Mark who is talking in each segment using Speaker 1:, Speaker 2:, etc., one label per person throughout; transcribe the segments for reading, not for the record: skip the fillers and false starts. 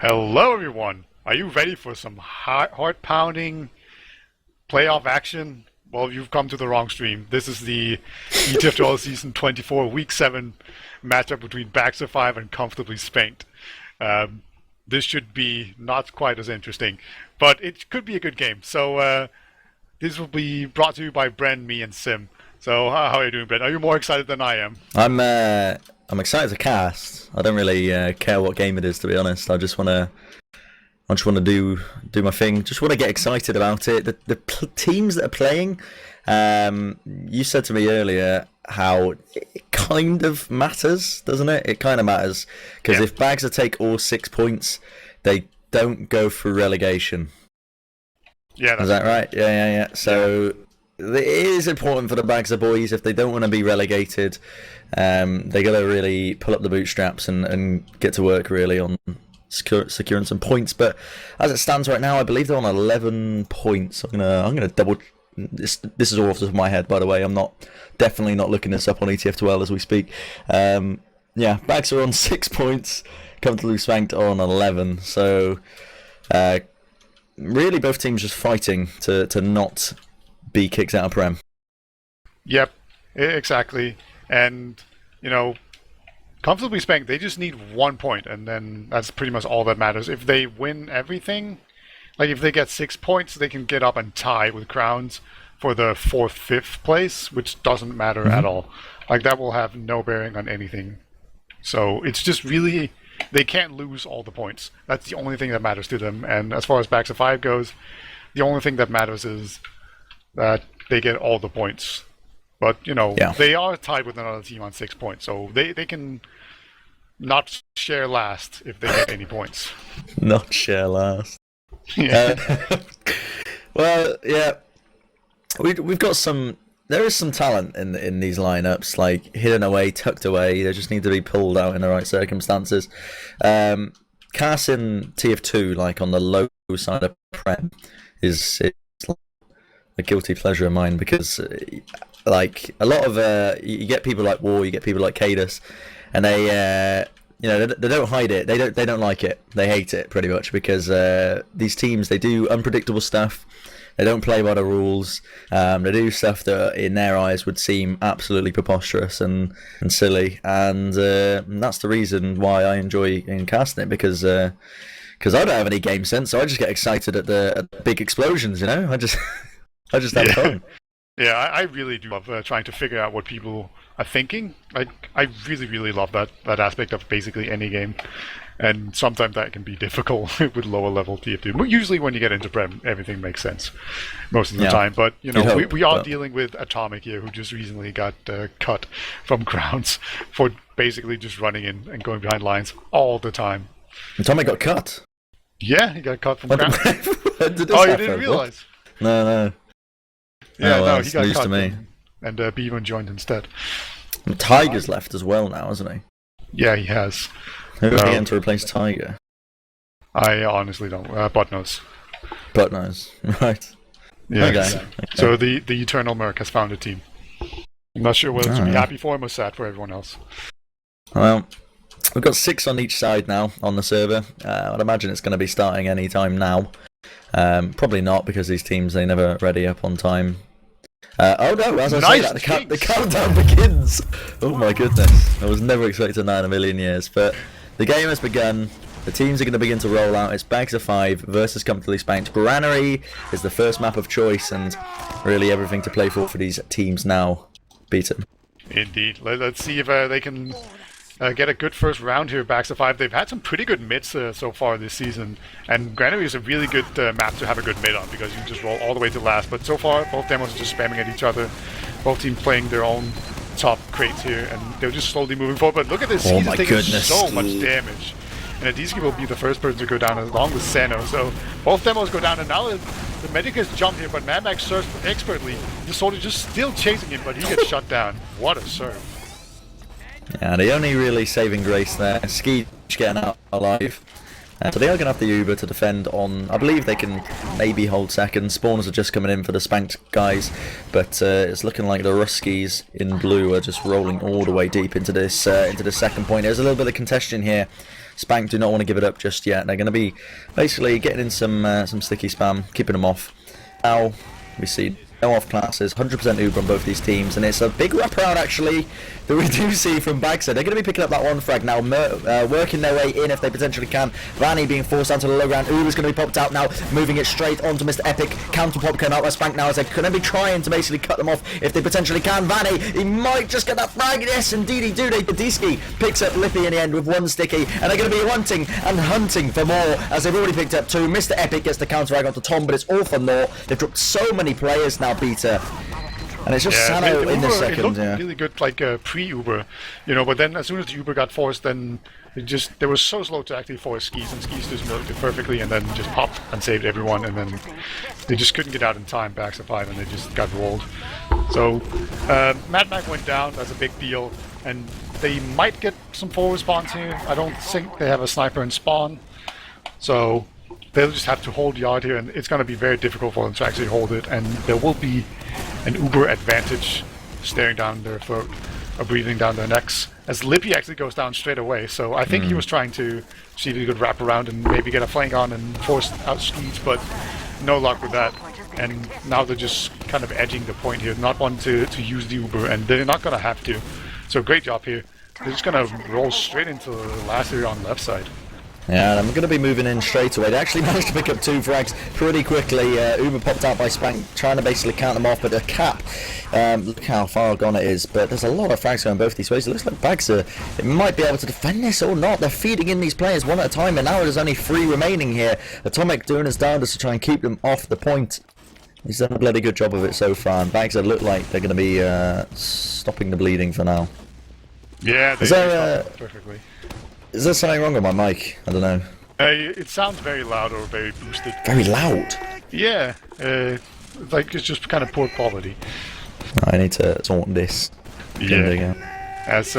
Speaker 1: Hello, everyone. Are you ready for some heart-pounding playoff action? Well, you've come to the wrong stream. This is the ETF2L Season 24 Week 7 matchup between Baxter 5 and Comfortably Spanked. This should be not quite as interesting, but it could be a good game. So this will be brought to you by Bren, me, and Sim. So how are you doing, Bren? Are you more excited than I am?
Speaker 2: I'm excited to cast. I don't really care what game it is, to be honest. I just wanna do my thing. Just want to get excited about it. The teams that are playing. You said to me earlier how it kind of matters, doesn't it? It kind of matters because if Bagser take all 6 points, they don't go through relegation.
Speaker 1: Yeah,
Speaker 2: is that right? Yeah. So. It is important for the Bagser boys if they don't want to be relegated. They got to really pull up the bootstraps and get to work really on securing some points. But as it stands right now, I believe they're on 11 points. I'm gonna double. This is all off the top of my head, by the way. I'm definitely not looking this up on ETF2L as we speak. Bagser are on 6 points. Comfortably Spanked on 11. So really, both teams just fighting to not be kicked out of Prem.
Speaker 1: Yep, exactly. And, Comfortably Spanked, they just need 1 point, and then that's pretty much all that matters. If they win everything, like if they get 6 points, they can get up and tie with Crowns for the 4th, 5th place, which doesn't matter at all. Like, that will have no bearing on anything. So it's just really, they can't lose all the points. That's the only thing that matters to them. And as far as Baxter 5 goes, the only thing that matters is that they get all the points. But, they are tied with another team on 6 points, so they can not share last if they get any points.
Speaker 2: Not share last.
Speaker 1: Yeah.
Speaker 2: Well, yeah. We've got some... There is some talent in these lineups, like hidden away, tucked away. They just need to be pulled out in the right circumstances. Cast in TF2, like on the low side of Prem, is a guilty pleasure of mine because like a lot of you get people like War, you get people like Cadus, and they they don't hide it. They don't like it. They hate it pretty much because these teams, they do unpredictable stuff. They don't play by the rules. They do stuff that in their eyes would seem absolutely preposterous and silly, and that's the reason why I enjoy casting it because I don't have any game sense, so I just get excited at the big explosions. I just have fun.
Speaker 1: Yeah, I really do love trying to figure out what people are thinking. Like, I really, really love that aspect of basically any game. And sometimes that can be difficult with lower level TF2. But usually when you get into Prem, everything makes sense most of the time. But, we are dealing with Atomic here, who just recently got cut from Crowns for basically just running in and going behind lines all the time.
Speaker 2: Atomic got cut?
Speaker 1: Yeah, he got cut from Crowns.
Speaker 2: When did this
Speaker 1: you
Speaker 2: happen?
Speaker 1: didn't realize?
Speaker 2: No.
Speaker 1: Yeah, he got
Speaker 2: news
Speaker 1: cut
Speaker 2: to me.
Speaker 1: And Beavan joined instead.
Speaker 2: And Tiger's left as well now, hasn't he?
Speaker 1: Yeah, he has.
Speaker 2: Who's going to replace Tiger?
Speaker 1: I honestly don't. Buttnose.
Speaker 2: Buttnose, right.
Speaker 1: Yeah.
Speaker 2: Okay.
Speaker 1: So the Eternal Merc has found a team. I'm not sure whether to be happy for him or sad for everyone else.
Speaker 2: Well, we've got 6 on each side now on the server. I'd imagine it's going to be starting any time now. Probably not, because these teams, they never ready up on time. Oh no, as I say that, the countdown begins! Oh my goodness, I was never expecting that in a million years. But the game has begun, the teams are going to begin to roll out. It's Bagser 5 versus Comfortably Spanked. Granary is the first map of choice, and really everything to play for these teams now. Beaten.
Speaker 1: Indeed. Let's see if they can get a good first round here, Baxter 5. They've had some pretty good mids so far this season, and Granary is a really good map to have a good mid on because you just roll all the way to last. But so far, both demos are just spamming at each other, both teams playing their own top crates here, and they're just slowly moving forward. But look at this, he's taking so much damage. And Adizki will be the first person to go down along with Seno. So both demos go down, and now the medic has jumped here, but Mad Max serves expertly. The soldier just still chasing him, but he gets shut down. What a serve.
Speaker 2: Yeah, the only really saving grace there. Ski getting out alive. So they are going to have the Uber to defend on... I believe they can maybe hold second. Spawners are just coming in for the Spanked guys. But it's looking like the Ruskies in blue are just rolling all the way deep into this second point. There's a little bit of contention here Spanked do not want to give it up just yet. They're going to be basically getting in some sticky spam, keeping them off. Now we see no off classes, 100% Uber on both these teams, and it's a big wraparound actually that we do see from Bagser. They're going to be picking up that one frag now, working their way in if they potentially can. Vani being forced down to the low ground. Uber's going to be popped out now, moving it straight onto Mr. Epic. Counter pop coming out by Spank now as they're going to be trying to basically cut them off if they potentially can. Vani, he might just get that frag. Yes, indeed he do. Diski picks up Lippy in the end with one sticky, and they're going to be hunting and hunting for more as they've already picked up two. Mr. Epic gets the counter rag onto Tom, but it's all for naught. They've dropped so many players now, Peter. And it's just Sano in the second.
Speaker 1: It looked really good, like pre-Uber, you know. But then, as soon as the Uber got forced, then they were so slow to actually force Skis, and Skis just milked it perfectly, and then just popped and saved everyone, and then they just couldn't get out in time. Backs of 5, and they just got rolled. So Mad Mac went down. That's a big deal, and they might get some forward spawns here. I don't think they have a sniper in spawn, so they'll just have to hold yard here, and it's going to be very difficult for them to actually hold it, and there will be an Uber advantage staring down their throat or breathing down their necks, as Lippy actually goes down straight away. So I think he was trying to see if he could wrap around and maybe get a flank on and force out Skeets, but no luck with that. And now they're just kind of edging the point here, not wanting to use the Uber, and they're not going to have to. So great job here. They're just going to roll straight into the last area on the left side.
Speaker 2: Yeah, and I'm going to be moving in straight away. They actually managed to pick up two frags pretty quickly. Uber popped out by Spank, trying to basically count them off, but a cap. Look how far gone it is, but there's a lot of frags going both these ways. It looks like Bagser, it might be able to defend this or not. They're feeding in these players one at a time, and now there's only 3 remaining here. Atomic doing his darndest to try and keep them off the point. He's done a bloody good job of it so far, and Bagser look like they're going to be stopping the bleeding for now.
Speaker 1: Yeah, they stopped perfectly.
Speaker 2: Is there something wrong with my mic? I don't know.
Speaker 1: It sounds very loud or very boosted.
Speaker 2: Very loud?
Speaker 1: Yeah, like it's just kind of poor quality.
Speaker 2: I need to sort this.
Speaker 1: Yeah. As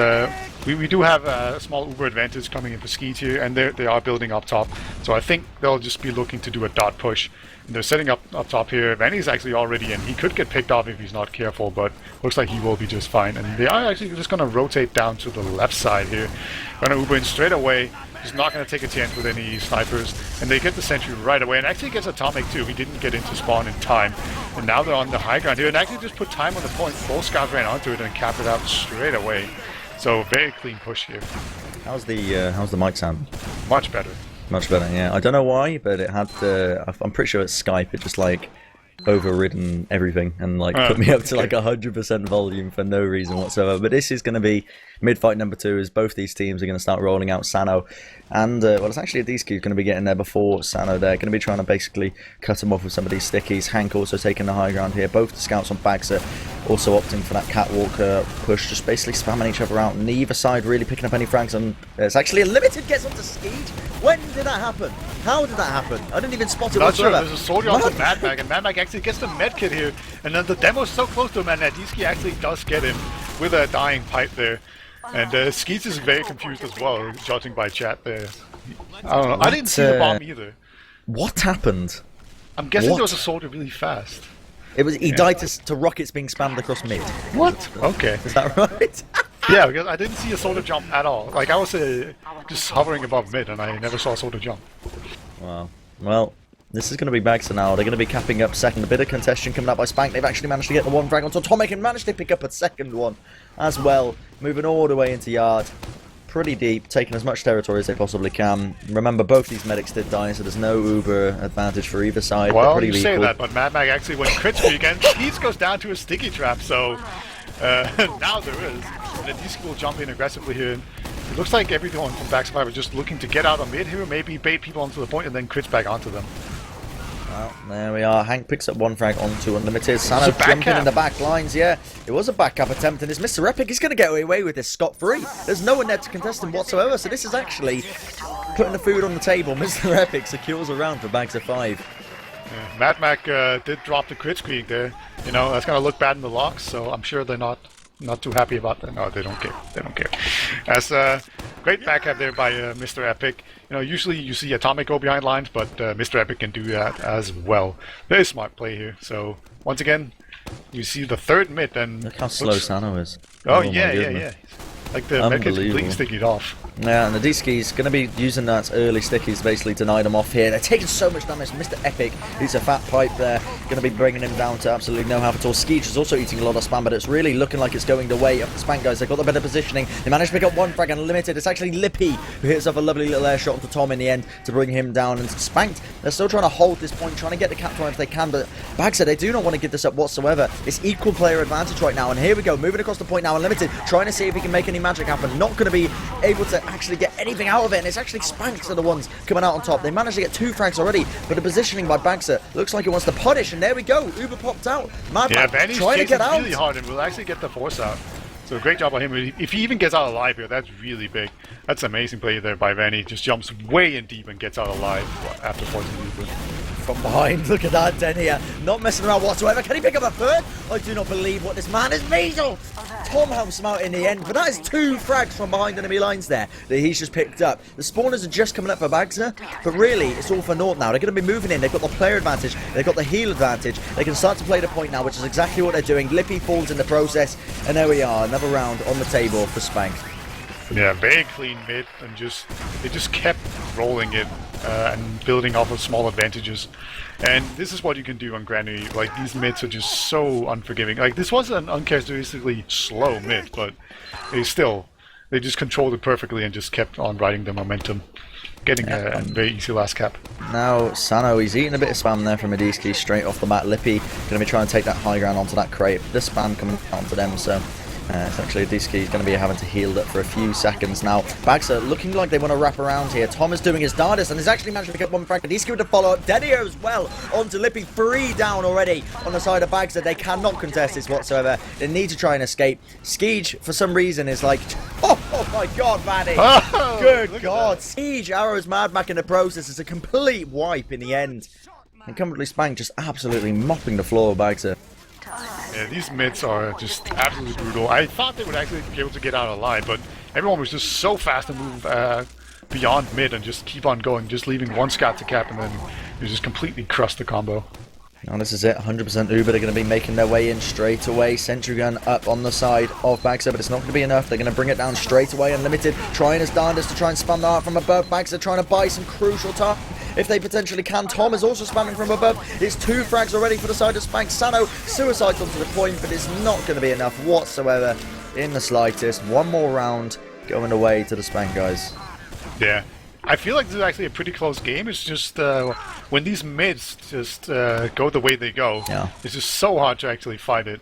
Speaker 1: we do have a small Uber advantage coming in for Skeet here, and they are building up top. So I think they'll just be looking to do a dot push. And they're setting up top here. Vani's actually already in. He could get picked off if he's not careful, but looks like he will be just fine. And they are actually just going to rotate down to the left side here. Going to Uber in straight away. He's not going to take a chance with any snipers. And they get the sentry right away. And actually gets Atomic too. He didn't get into spawn in time. And now they're on the high ground here. And actually just put time on the point. Both scouts ran onto it and capped it out straight away. So very clean push here.
Speaker 2: How's the mic sound?
Speaker 1: Much better.
Speaker 2: Much better, yeah. I don't know why, but it had I'm pretty sure it's Skype. It just like overridden everything and like put me up to like 100% volume for no reason whatsoever. But this is going to be mid-fight number 2, as both these teams are going to start rolling out Sano. And, well, it's actually a DSQ going to be getting there before Sano there. Going to be trying to basically cut him off with some of these stickies. Hank also taking the high ground here. Both the scouts on Bags are also opting for that catwalk push, just basically spamming each other out. Neither side really picking up any frags. And it's actually a limited gets onto Skeet. When did that happen? How did that happen? I didn't even spot it whatsoever.
Speaker 1: Not sure. There's a soldier onto Mad Mag, and Mad Mag actually gets the medkit here. And then the demo's so close to him, and Diski actually does get him with a dying pipe there. And Skeets is very confused as well, judging by chat there. I don't know. I didn't see the bomb either.
Speaker 2: What happened?
Speaker 1: I'm guessing there was a soldier really fast.
Speaker 2: It was. He died to rockets being spammed across mid.
Speaker 1: What? Okay.
Speaker 2: Is that right?
Speaker 1: Yeah, because I didn't see a soldier jump at all. Like, I was just hovering above mid, and I never saw a soldier jump.
Speaker 2: Wow. Well, this is going to be Bagser now. They're going to be capping up second. A bit of contention coming up by Spank. They've actually managed to get the one frag onto Atomic and managed to pick up a second one as well. Moving all the way into yard. Pretty deep, taking as much territory as they possibly can. Remember, both these medics did die, so there's no Uber advantage for either side.
Speaker 1: Well, you say that, but Mad Mag actually went crit streak, and Skeets goes down to a sticky trap, so now there is. And then Diski will jump in aggressively here. It looks like everyone from Back Survivor is just looking to get out on mid here, maybe bait people onto the point and then crits back onto them.
Speaker 2: Well, there we are. Hank picks up one frag onto Unlimited. Sano jumping in the back lines. Yeah, it was a back cap attempt, and it's Mr. Epic. He's going to get away with this scot-free. There's no one there to contest him whatsoever, so this is actually putting the food on the table. Mr. Epic secures a round for Bags of 5.
Speaker 1: Yeah, Mad Mac did drop the crit streak there. You know, that's going to look bad in the logs, so I'm sure they're not too happy about that. No, they don't care. They don't care. As great backup there by Mr. Epic. You know, usually you see Atomic go behind lines, but Mr. Epic can do that as well. Very smart play here. So once again, you see the third mid. And
Speaker 2: look how slow Sano is.
Speaker 1: Oh yeah. Like the medkit's completely sticking it off.
Speaker 2: Yeah, and the D-Ski's going to be using that early stickies basically to deny them off here. They're taking so much damage. Mr. Epic, who's a fat pipe there, going to be bringing him down to absolutely no half at all. Skeege is also eating a lot of spam, but it's really looking like it's going the way of the Spank guys. They've got the better positioning. They managed to pick up one frag and limited. It's actually Lippy who hits off a lovely little air shot onto Tom in the end to bring him down. And Spanked, they're still trying to hold this point, trying to get the capture if they can, but Bagser, they do not want to give this up whatsoever. It's equal player advantage right now, and here we go, moving across the point now, Unlimited, trying to see if he can make any magic happen. Not going to be able to actually get anything out of it, and it's actually Spanks are the ones coming out on top. They managed to get 2 frags already, but the positioning by Bagser looks like it wants to punish, and there we go, Uber popped out. Madman
Speaker 1: Vani's
Speaker 2: trying to get out.
Speaker 1: really hard and will actually get the force out. So great job on him. If he even gets out alive here, that's really big. That's amazing play there by Vani. Just jumps way in deep and gets out alive after forcing Uber.
Speaker 2: From behind, look at that, Denia. Not messing around whatsoever. Can he pick up a third? I do not believe what this man is. Measle! Tom helps him out in the end, but that is 2 frags from behind enemy lines there that he's just picked up. The spawners are just coming up for Bagser, but really, it's all for naught now. They're going to be moving in. They've got the player advantage. They've got the heal advantage. They can start to play the point now, which is exactly what they're doing. Lippy falls in the process, and there we are. Another round on the table for Spank.
Speaker 1: Yeah, very clean mid, and they just kept rolling it and building off of small advantages. And this is what you can do on Granny. Like, these mids are just so unforgiving. Like, this was an uncharacteristically slow mid, but they just controlled it perfectly and just kept on riding the momentum, getting a very easy last cap.
Speaker 2: Now, Sano, he's eating a bit of spam there from Adiski straight off the bat. Lippy going to be trying to take that high ground onto that crate. The spam coming onto them, so it's actually Adiski is going to be having to heal it for a few seconds now. Bagser looking like they want to wrap around here. Tom is doing his darndest and has actually managed to pick up 1 frag. Adiski with the follow up. Denio as well onto Lippy. 3 down already on the side of Bagser. They cannot contest this whatsoever. They need to try and escape. Skeege, for some reason, is like, oh my god, Vani.
Speaker 1: Oh,
Speaker 2: good god. Siege arrows Mad Mac in the process. It's a complete wipe in the end. And comfortably Spank just absolutely mopping the floor of Bagser.
Speaker 1: Yeah, these mids are just absolutely brutal. I thought they would actually be able to get out alive, but everyone was just so fast to move beyond mid and just keep on going, just leaving 1 scat to cap, and then you just completely crushed the combo.
Speaker 2: Now this is it, 100% Uber. They're going to be making their way in straight away. Sentry gun up on the side of Bagser, but it's not going to be enough. They're going to bring it down straight away. Unlimited trying his darndest to try and spam the heart from above. Bagser trying to buy some crucial time if they potentially can. Tom is also spamming from above. It's 2 frags already for the side of Spank. Sano suicides onto the point, but it's not going to be enough whatsoever in the slightest. 1 more round going away to the Spank guys.
Speaker 1: Yeah. I feel like this is actually a pretty close game. It's just when these mids just go the way they go, it's just so hard to actually fight it.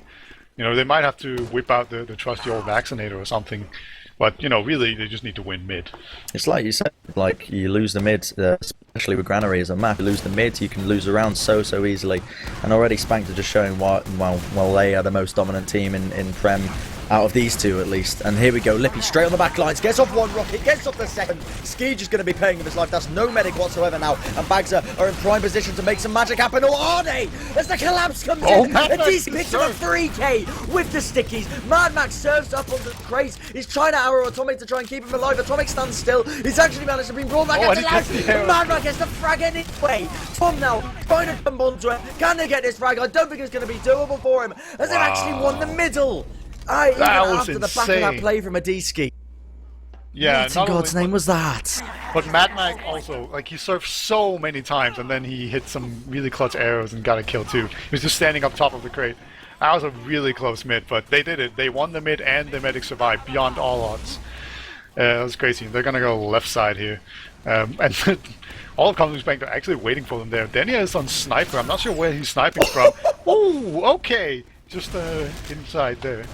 Speaker 1: You know, they might have to whip out the trusty old vaccinator or something, but you know, really, they just need to win mid.
Speaker 2: It's like you said, like you lose the mid, especially with Granary as a map. You lose the mid, you can lose around so easily. And already Spanked are just showing why, well, they are the most dominant team in Prem. Out of these 2 at least. And here we go, Lippy straight on the back lines, gets off 1 rocket, gets off the second. Skeege is going to be paying him his life. That's no medic whatsoever now. And Bagser are in prime position to make some magic happen. Or are they? As the collapse comes in, Adisi picks up a 3k with the stickies. Mad Max serves up on the crates. He's trying to arrow Atomic to try and keep him alive. Atomic stands still. He's actually managed to be brought back into life. Mad Max gets the frag anyway. Tom now trying to jump onto it. Can they get this frag? I don't think it's going to be doable for him. As they've actually won the middle. Even after the back of that play from Adiski.
Speaker 1: Yeah,
Speaker 2: what in God's name was that?
Speaker 1: But Mad Mac also, like, he surfed so many times and then he hit some really clutch arrows and got a kill too. He was just standing up top of the crate. That was a really close mid, but they did it. They won the mid and the medic survived beyond all odds. That was crazy. They're gonna go left side here. And all of Company's Bank are actually waiting for them there. Denia is on sniper. I'm not sure where he's sniping from. Oh, okay. Just inside there.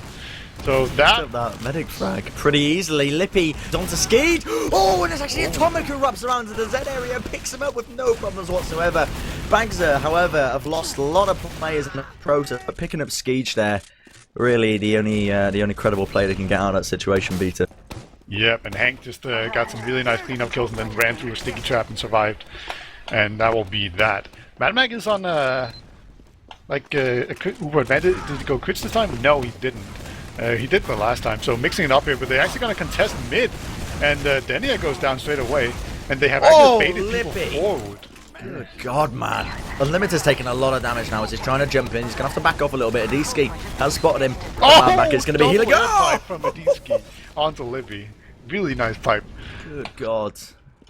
Speaker 1: So that
Speaker 2: medic frag pretty easily. Lippy onto Skeed. Oh, and it's actually Atomic who wraps around to the Z area and picks him up with no problems whatsoever. Bagser, however, have lost a lot of players in the process, but picking up Skeege there, really the only credible play that can get out of that situation, Beta.
Speaker 1: Yep, and Hank just got some really nice cleanup kills and then ran through a sticky trap and survived, and that will be that. Mad Mag is on like a Uber advantage. Did he go crits this time? No, he didn't. He did the last time, so mixing it up here, but they're actually going to contest mid, and Denia goes down straight away, and they have actually baited people forward.
Speaker 2: Good God, man. Unlimited's taking a lot of damage now as he's trying to jump in. He's going to have to back off a little bit. Adiski has spotted him.
Speaker 1: Oh,
Speaker 2: Back is going to be healing.
Speaker 1: Oh! From Adiski onto Libby. really nice pipe.
Speaker 2: Good God.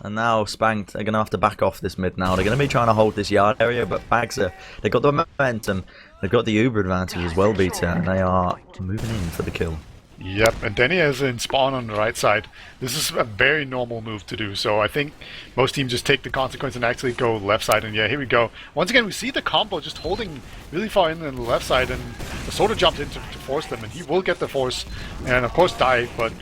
Speaker 2: And now Spanked, they're going to have to back off this mid now. They're going to be trying to hold this yard area, but Bagser, they've got the momentum. They've got the Uber advantage as well, Beta, and they are moving in for the kill.
Speaker 1: Yep, and Denny is in spawn on the right side. This is a very normal move to do, so I think most teams just take the consequence and actually go left side, and yeah, here we go. Once again, we see the combo just holding really far in on the left side, and the Soda jumped in to force them, and he will get the force, and of course die, but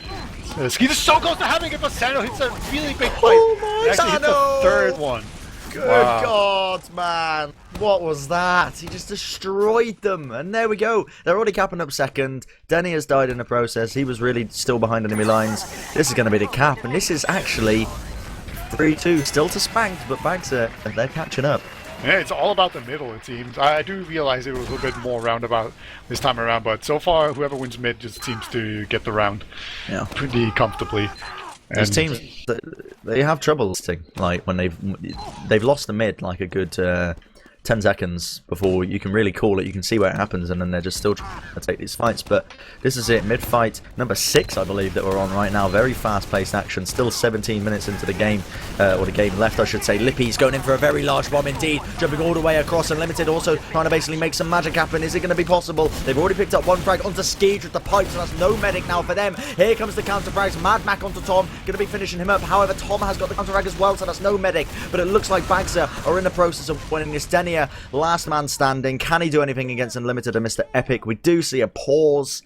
Speaker 1: Skeet is so close to having it, but Sano hits a really big fight.
Speaker 2: Oh my
Speaker 1: actually hit the third one.
Speaker 2: Good God, man. What was that? He just destroyed them. And there we go. They're already capping up second. Denny has died in the process. He was really still behind enemy lines. This is going to be the cap. And this is actually 3-2. Still to Spanked, but Bagser, they're catching up.
Speaker 1: Yeah, it's all about the middle, it seems. I do realize it was a little bit more roundabout this time around, but so far, whoever wins mid just seems to get the round pretty comfortably.
Speaker 2: These teams, they have trouble, like when they've lost the mid like a good 10 seconds before you can really call it. You can see where it happens, and then they're just still trying to take these fights. But this is it, mid fight number 6, I believe, that we're on right now. Very fast-paced action. Still 17 minutes into the game, or the game left, I should say. Lippy's going in for a very large bomb indeed, jumping all the way across. Unlimited also trying to basically make some magic happen. Is it going to be possible? They've already picked up one frag onto Skeej with the pipes, and that's no medic now for them. Here comes the counter frags. Mad Mac onto Tom, going to be finishing him up. However, Tom has got the counter frag as well, so that's no medic. But it looks like Bagser are in the process of winning this. Denia, last man standing. Can he do anything against Unlimited and Mr. Epic? We do see a pause.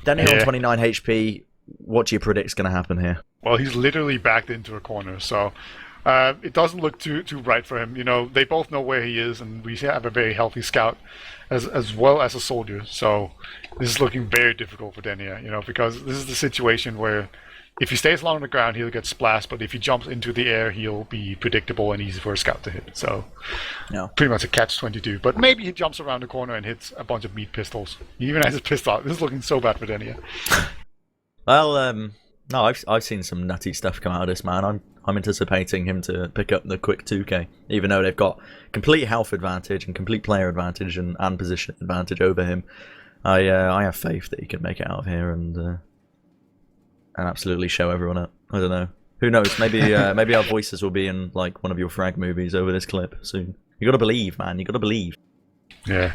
Speaker 2: Denia on 29 HP. What do you predict is going to happen here?
Speaker 1: Well, he's literally backed into a corner, so it doesn't look too right for him. You know, they both know where he is, and we have a very healthy scout as well as a soldier. So this is looking very difficult for Denia, you know, because this is the situation where if he stays long on the ground, he'll get splashed, but if he jumps into the air, he'll be predictable and easy for a scout to hit. So, pretty much a catch-22. But maybe he jumps around the corner and hits a bunch of meat pistols. He even has his pistol out. This is looking so bad for Denia.
Speaker 2: Well, no, I've seen some nutty stuff come out of this, man. I'm anticipating him to pick up the quick 2k, even though they've got complete health advantage and complete player advantage and position advantage over him. I have faith that he can make it out of here and absolutely show everyone up. I don't know. Who knows? Maybe maybe our voices will be in like one of your frag movies over this clip soon. You gotta believe, man. You gotta believe.
Speaker 1: Yeah,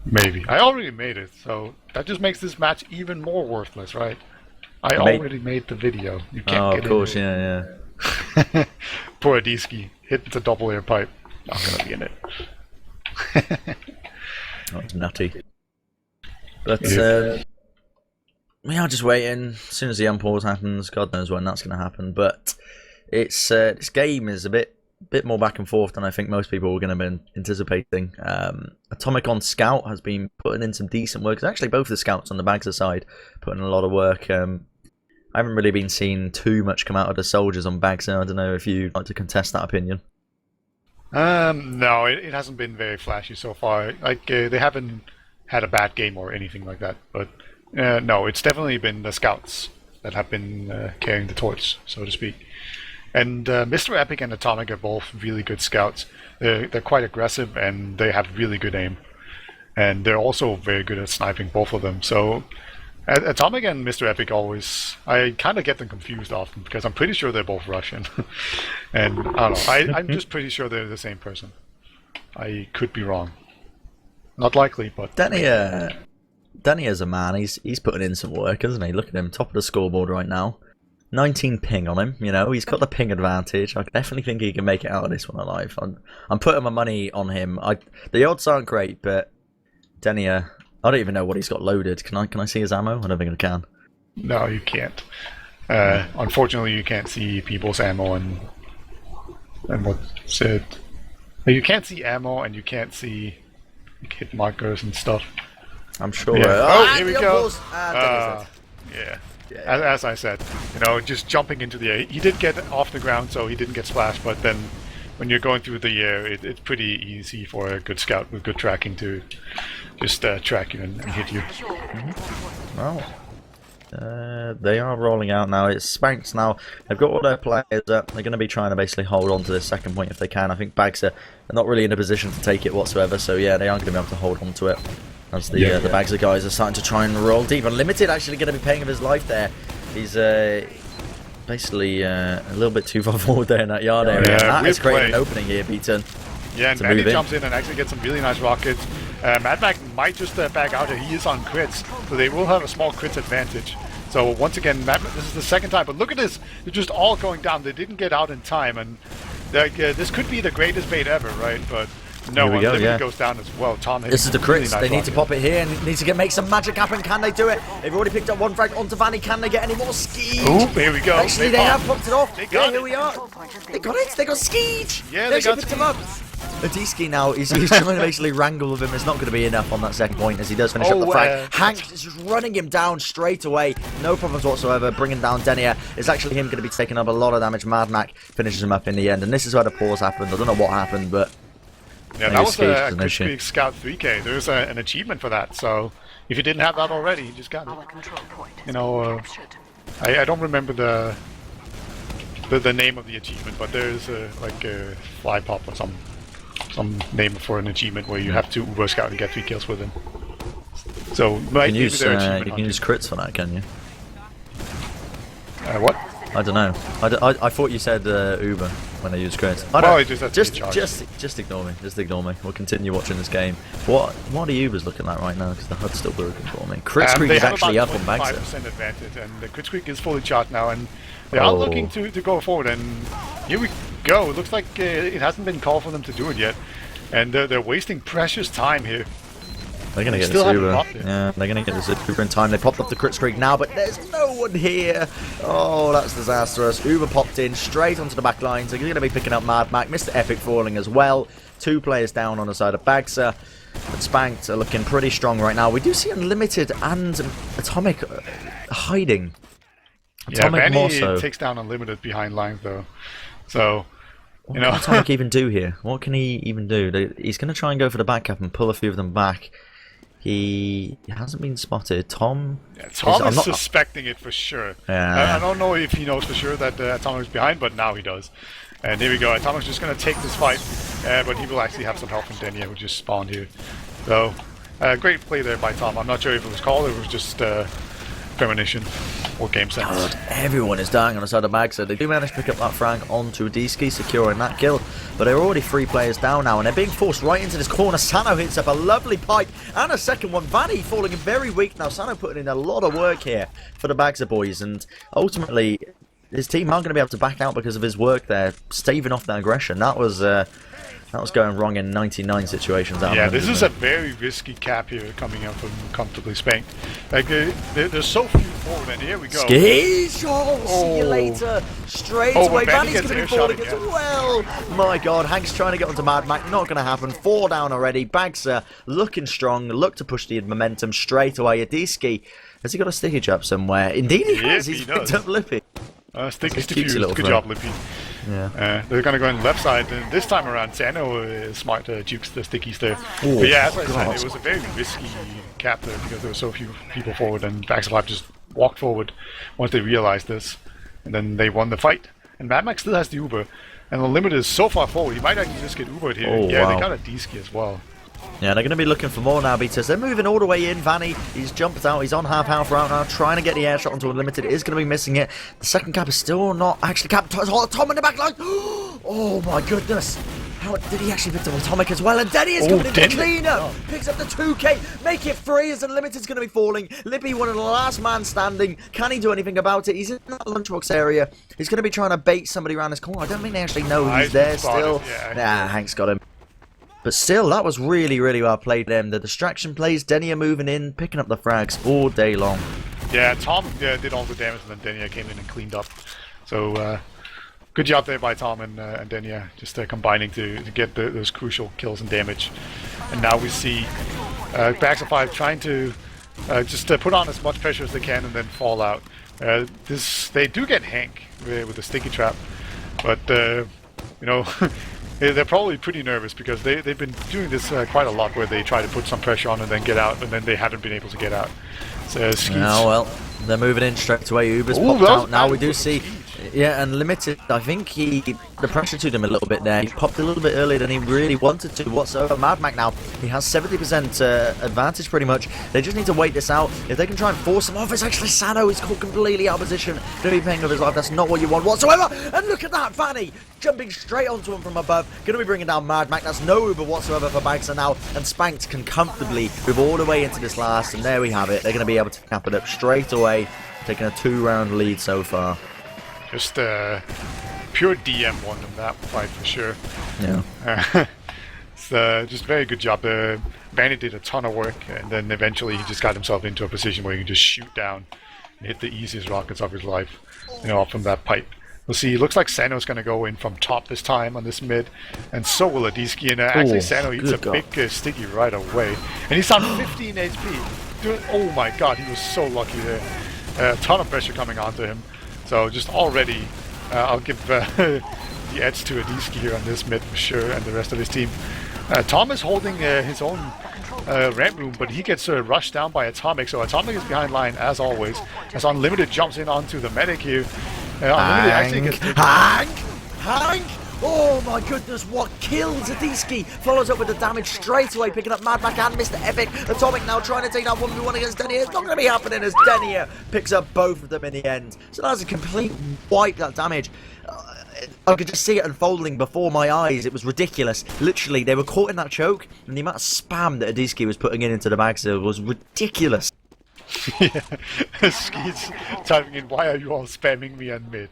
Speaker 1: maybe. I already made it, so that just makes this match even more worthless, right? I already made the video. You can't get
Speaker 2: of course,
Speaker 1: in
Speaker 2: yeah.
Speaker 1: Poor Adiski hit the double air pipe. Not gonna be in it.
Speaker 2: That's nutty. But we are just waiting. As soon as the unpause happens, God knows when that's going to happen. But it's this game is a bit more back and forth than I think most people were going to be anticipating. Atomic on Scout has been putting in some decent work. It's actually both the Scouts on the Bagser side putting in a lot of work. I haven't really been seeing too much come out of the soldiers on Bagser. I don't know if you'd like to contest that opinion.
Speaker 1: No, it hasn't been very flashy so far. Like they haven't had a bad game or anything like that. But no, it's definitely been the Scouts that have been carrying the torch, so to speak. And Mr. Epic and Atomic are both really good scouts. They're quite aggressive and they have really good aim. And they're also very good at sniping, both of them. So Atomic and Mr. Epic always, I kind of get them confused often because I'm pretty sure they're both Russian. And I don't know, I'm just pretty sure they're the same person. I could be wrong. Not likely, but...
Speaker 2: Danny is a man. He's putting in some work, isn't he? Look at him, top of the scoreboard right now. 19 ping on him, you know. He's got the ping advantage. I definitely think he can make it out of this one alive. I'm putting my money on him. The odds aren't great, but Danny, I don't even know what he's got loaded. Can I see his ammo? I don't think I can.
Speaker 1: No, you can't. Unfortunately, you can't see people's ammo and what's it. You can't see ammo and you can't see hit markers and stuff.
Speaker 2: I'm sure.
Speaker 1: Yeah. Here we go.
Speaker 2: Yeah.
Speaker 1: As I said, you know, just jumping into the air. He did get off the ground, so he didn't get splashed. But then, when you're going through the air, it's pretty easy for a good scout with good tracking to just track you and hit you.
Speaker 2: Well, they are rolling out now. It's Spanked now. They've got all their players up. They're going to be trying to basically hold on to this second point if they can. I think Bagser are not really in a position to take it whatsoever. So yeah, they aren't going to be able to hold on to it. As the Bagser guys are starting to try and roll deep. Unlimited actually going to be paying of his life there. He's basically a little bit too far forward there in that yard area.
Speaker 1: Yeah,
Speaker 2: That is creating
Speaker 1: play.
Speaker 2: an opening here, Beaton.
Speaker 1: Yeah, and Vani jumps in and actually gets some really nice rockets. Mad Mac might just back out here. He is on crits, so they will have a small crits advantage. So once again, this is the second time, but look at this. They're just all going down. They didn't get out in time, and this could be the greatest bait ever, right? But no, Unlimited goes down as well. Tom,
Speaker 2: this is the crits.
Speaker 1: Really nice
Speaker 2: they need to pop it here and need to make some magic happen. Can they do it? They've already picked up one frag onto Vani. Can they get any more Skeege?
Speaker 1: Oh, here we go.
Speaker 2: Actually, they have popped it off.
Speaker 1: Yeah,
Speaker 2: here we are. They got it. They got Skeege.
Speaker 1: Yeah, they got
Speaker 2: picked him up. Adiski now, he's trying to basically wrangle with him. It's not going to be enough on that second point as he does finish up the frag. Hanks is just running him down straight away. No problems whatsoever. Bringing down Denier. It's actually him going to be taking up a lot of damage. Mad Mac finishes him up in the end. And this is where the pause happened. I don't know what happened, but...
Speaker 1: Yeah, that was a Quick Scout 3K. There's an achievement for that. So if you didn't have that already, you just got it. You know, I don't remember the name of the achievement, but there's like a fly pop or some name for an achievement where you have to Uber Scout and get 3 kills with him. So
Speaker 2: you can use crits for that, can you?
Speaker 1: What?
Speaker 2: I don't know. I thought you said Uber when they use crits. Just ignore me. Just ignore me. We'll continue watching this game. What are the Ubers looking like right now? Because the HUD's still broken for me. Crit streak is actually up on Bagser.
Speaker 1: 5% advantage, and the crit streak is fully charged now, and they are looking to go forward. And here we go. It looks like it hasn't been called for them to do it yet, and they're wasting precious time here.
Speaker 2: They're going to get this Uber. Yeah, they're going to get this Uber in time. They popped up the crit streak now, but there's no one here. Oh, that's disastrous. Uber popped in straight onto the back line, so he's going to be picking up Mad Mac. Mr. Epic falling as well. 2 players down on the side of Bagser. But Spanked are looking pretty strong right now. We do see Unlimited and Atomic hiding.
Speaker 1: Atomic more so. Takes down Unlimited behind lines, though. So...
Speaker 2: What can Atomic even do here? What can he even do? He's going to try and go for the back cap and pull a few of them back. He hasn't been spotted. Tom
Speaker 1: is suspecting it for sure.
Speaker 2: Yeah.
Speaker 1: I don't know if he knows for sure that Atomic's behind, but now he does. And here we go. Atomic's just going to take this fight, but he will actually have some help from Denia, who just spawned here. So, great play there by Tom. I'm not sure if it was called or it was just premonition or game sense.
Speaker 2: God, everyone is dying on the side of Bagser. They do manage to pick up that frag onto Adiski, securing that kill, but they're already 3 players down now, and they're being forced right into this corner. Sano hits up a lovely pipe, and a second one. Vani falling very weak now. Sano putting in a lot of work here for the Bagser boys, and ultimately his team aren't going to be able to back out because of his work there, staving off that aggression. That was going wrong in 99 situations.
Speaker 1: Yeah, this is a very risky cap here coming up from comfortably Spanked. Like, there's so few forward, and here we go.
Speaker 2: Skeege! See you later. Straight away. Vani's going to be falling as well. My God, Hank's trying to get onto Mad Mac. Not going to happen. 4 down already. Bagser looking strong. Look to push the momentum straight away. Adiski, has he got a sticky trap somewhere? Indeed he has. He's picked up Lippy.
Speaker 1: Sticky's defused. Good job, Lippy.
Speaker 2: Yeah.
Speaker 1: They're going to go on the left side, and this time around, Sano smart jukes the stickies there.
Speaker 2: Ooh,
Speaker 1: but yeah, as I said, it was a very risky cap there because there were so few people forward, and Baxalive just walked forward once they realized this, and then they won the fight. And Mad Max still has the Uber, and the limit is so far forward, he might actually just get Ubered here. They got a D-ski as well.
Speaker 2: Yeah, they're going to be looking for more now, Beaters. They're moving all the way in. Vani, he's jumped out. He's on half health right now, trying to get the air shot onto Unlimited. Is going to be missing it. The second cap is still not actually capped. Tom in the back line. Oh my goodness. How did he actually pick up Atomic as well? And Denny is coming in the cleanup. Picks up the 2K. Make it 3 as Unlimited's going to be falling. Lippy, one of the last man standing. Can he do anything about it? He's in that lunchbox area. He's going to be trying to bait somebody around this corner. I don't think they actually know he's there still. Nah, Hank's got him. But still, that was really, really well played them. The distraction plays, Denia moving in, picking up the frags all day long.
Speaker 1: Yeah, Tom did all the damage, and then Denia came in and cleaned up. So, good job there by Tom and Denia, just combining to get those crucial kills and damage. And now we see Baxter 5 trying to just put on as much pressure as they can and then fall out. They do get Hank with the sticky trap, but, you know... They're probably pretty nervous because they've been doing this quite a lot where they try to put some pressure on and then get out, and then they haven't been able to get out. So
Speaker 2: well, they're moving in straight away. Uber's popped out. Now we do see Yeah, and Limited, I think the pressure to him a little bit there. He popped a little bit earlier than he really wanted to whatsoever. Mad Mac now, he has 70% advantage pretty much. They just need to wait this out. If they can try and force him off, it's actually Sano. He's caught completely out of position. Going to be paying with his life. That's not what you want whatsoever. And look at that, Vani jumping straight onto him from above. Going to be bringing down Mad Mac. That's no Uber whatsoever for Bagser now. And Spanked can comfortably move all the way into this last. And there we have it. They're going to be able to cap it up straight away. Taking a 2-round lead so far.
Speaker 1: Just pure DM won them that fight for sure.
Speaker 2: Yeah.
Speaker 1: It's just very good job. Vani did a ton of work, and then eventually he just got himself into a position where he can just shoot down and hit the easiest rockets of his life, off from that pipe. We'll see. It looks like Sano's going to go in from top this time on this mid, and so will Adiski. And actually, Sano eats a big sticky right away, and he's on 15 HP. Dude, oh my god, he was so lucky there. A ton of pressure coming onto him. So just already, I'll give the edge to Adiski here on this mid for sure, and the rest of his team. Tom is holding his own ramp room, but he gets rushed down by Atomic, so Atomic is behind line as always. As Unlimited jumps in onto the medic here. Unlimited actually gets...
Speaker 2: Hank! Oh my goodness, what kills Adiski? Follows up with the damage straight away, picking up Mad Mac and Mr. Epic. Atomic now trying to take that 1v1 against Denier. It's not going to be happening as Denier picks up both of them in the end. So that's a complete wipe, that damage. I could just see it unfolding before my eyes. It was ridiculous. Literally, they were caught in that choke, and the amount of spam that Adiski was putting into the Bagser was ridiculous.
Speaker 1: Yeah, Skeet's typing in, why are you all spamming me on mid?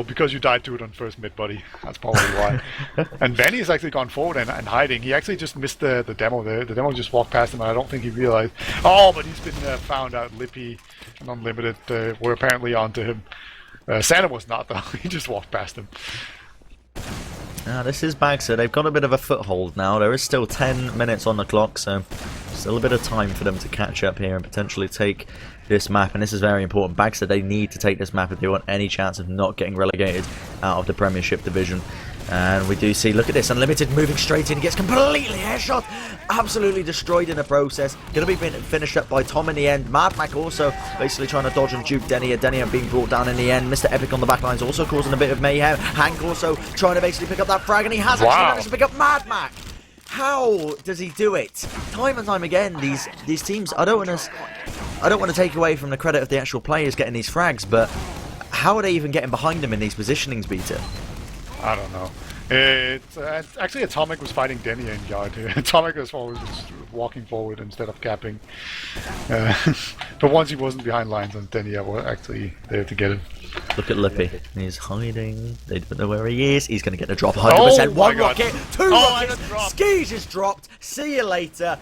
Speaker 1: Because you died to it on first mid, buddy. That's probably why. And Benny has actually gone forward and hiding. He actually just missed the demo there. The demo just walked past him, and I don't think he realized. Oh, but he's been found out. Lippy and Unlimited were apparently onto him. Santa was not, though. He just walked past him.
Speaker 2: This is Bagser. They've got a bit of a foothold now. There is still 10 minutes on the clock, so still a bit of time for them to catch up here and potentially take this map. And this is very important. Bagser, they need to take this map if they want any chance of not getting relegated out of the Premiership division. And we do see, look at this, Unlimited moving straight in, gets completely headshot, absolutely destroyed in the process. Going to be finished up by Tom in the end. Mad Mac also basically trying to dodge and juke Denier. Denier being brought down in the end. Mr. Epic on the back lines also causing a bit of mayhem. Hank also trying to basically pick up that frag, and he has actually managed to pick up Mad Mac. How does he do it? Time and time again, these teams, I don't want to take away from the credit of the actual players getting these frags, but how are they even getting behind them in these positionings, Peter?
Speaker 1: I don't know. It's actually Atomic was fighting Denier in yard here. Atomic was always just walking forward instead of capping. But once he wasn't behind lines, and Denier was actually there to get him.
Speaker 2: Look at Lippy. He's hiding. They don't know where he is. He's going to get a drop 100%. One rocket, two rockets. Skis just dropped. See you later.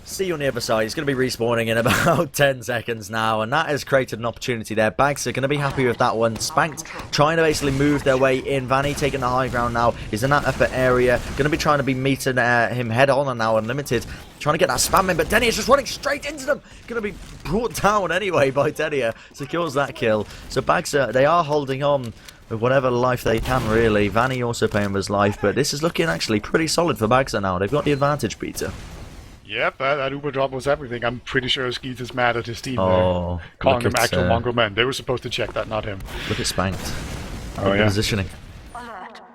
Speaker 2: See you on the other side. He's going to be respawning in about 10 seconds now, and that has created an opportunity there. Bags are going to be happy with that one. Spanked trying to basically move their way in. Vani taking the high ground now. He's in that upper area. Going to be trying to be meeting him head on and now Unlimited. Trying to get that spam in, but Denier is just running straight into them. Going to be brought down anyway by Denier. Secures that kill. So Bags, they are holding on with whatever life they can, really. Vani also paying with his life, but this is looking actually pretty solid for Bagser now. They've got the advantage, Peter.
Speaker 1: Yep, that Uber drop was everything. I'm pretty sure Skeet is mad at his team there, calling them actual mongrel men. They were supposed to check that, not him.
Speaker 2: Look at Spanked.
Speaker 1: Oh, yeah.
Speaker 2: Positioning.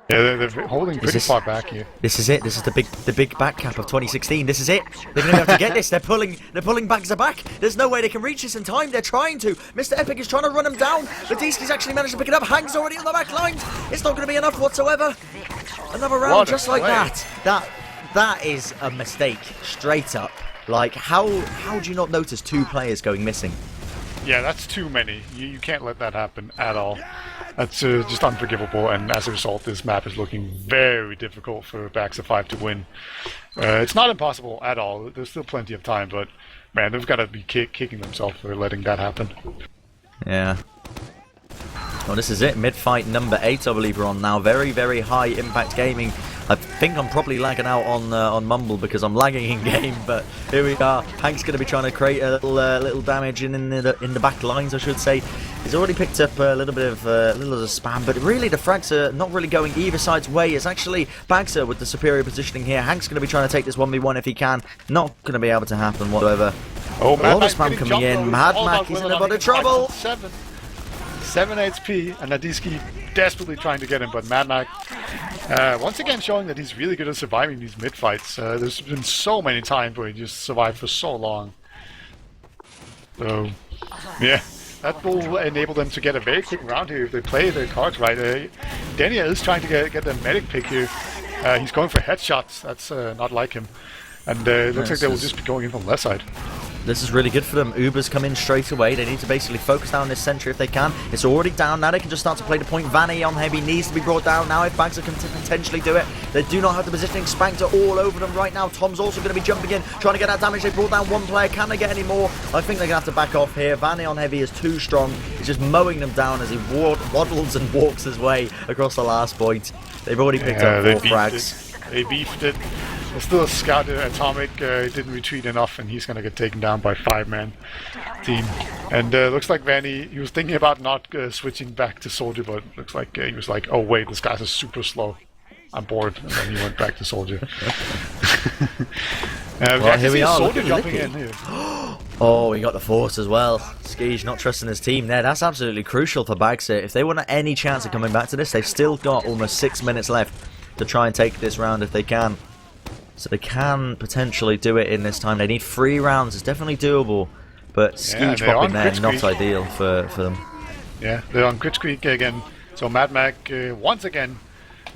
Speaker 1: Yeah, they're holding pretty far back here.
Speaker 2: This is it. This is the big back cap of 2016. This is it. They're going to have to get this. They're pulling Bagser back. There's no way they can reach this in time. They're trying to. Mr. Epic is trying to run him down. Badiski's actually managed to pick it up. Hank's already on the back lines. It's not going to be enough whatsoever. Another round just like that. That is a mistake, straight up. Like, how do you not notice two players going missing?
Speaker 1: Yeah, that's too many. You can't let that happen at all. That's just unforgivable, and as a result, this map is looking very difficult for Bagser 5 to win. It's not impossible at all. There's still plenty of time, but, man, they've got to be kicking themselves for letting that happen.
Speaker 2: Yeah. Well, this is it. Mid-fight number 8, I believe we're on now. Very, very high impact gaming. I think I'm probably lagging out on Mumble because I'm lagging in game, but here we are. Hank's going to be trying to create a little damage in the back lines, I should say. He's already picked up a little bit of spam, but really the frags are not really going either side's way. It's actually Bagser with the superior positioning here. Hank's going to be trying to take this 1v1 if he can. Not going to be able to happen whatsoever.
Speaker 1: Oh,
Speaker 2: a lot of spam coming in. Mad Mac, he's in a bit of trouble.
Speaker 1: 7 HP, and Nadiski desperately trying to get him, but Mad Mac once again showing that he's really good at surviving these mid-fights. There's been so many times where he just survived for so long. So, yeah, that will enable them to get a very quick round here if they play their cards right. Denia is trying to get the medic pick here. He's going for headshots. That's not like him. And it looks like they will just be going in from the left side.
Speaker 2: This is really good for them. Uber's come in straight away. They need to basically focus down this sentry if they can. It's already down. Now they can just start to play the point. Vani on heavy needs to be brought down now if Bags can potentially do it. They do not have the positioning. Spanked are all over them right now. Tom's also going to be jumping in, trying to get that damage. They brought down one player. Can they get any more? I think they're going to have to back off here. Vani on heavy is too strong. He's just mowing them down as he waddles and walks his way across the last point. They've already picked up 4 frags.
Speaker 1: They beefed it. There's still a scout Atomic, didn't retreat enough, and he's going to get taken down by 5-man team. And looks like Vani, he was thinking about not switching back to Soldier, but looks like he was like, oh wait, this guy's super slow. I'm bored. And then he went back to Soldier.
Speaker 2: Well, here we are.
Speaker 1: Soldier jumping in here.
Speaker 2: Oh, he got the force as well. Ski's not trusting his team there. That's absolutely crucial for Bags here. If they want any chance of coming back to this, they've still got almost 6 minutes left to try and take this round if they can. So they can potentially do it in this time. They need 3 rounds. It's definitely doable. But Ski dropping there, not ideal for them.
Speaker 1: Yeah, they're on Crit Squeak again. So Mad Mac once again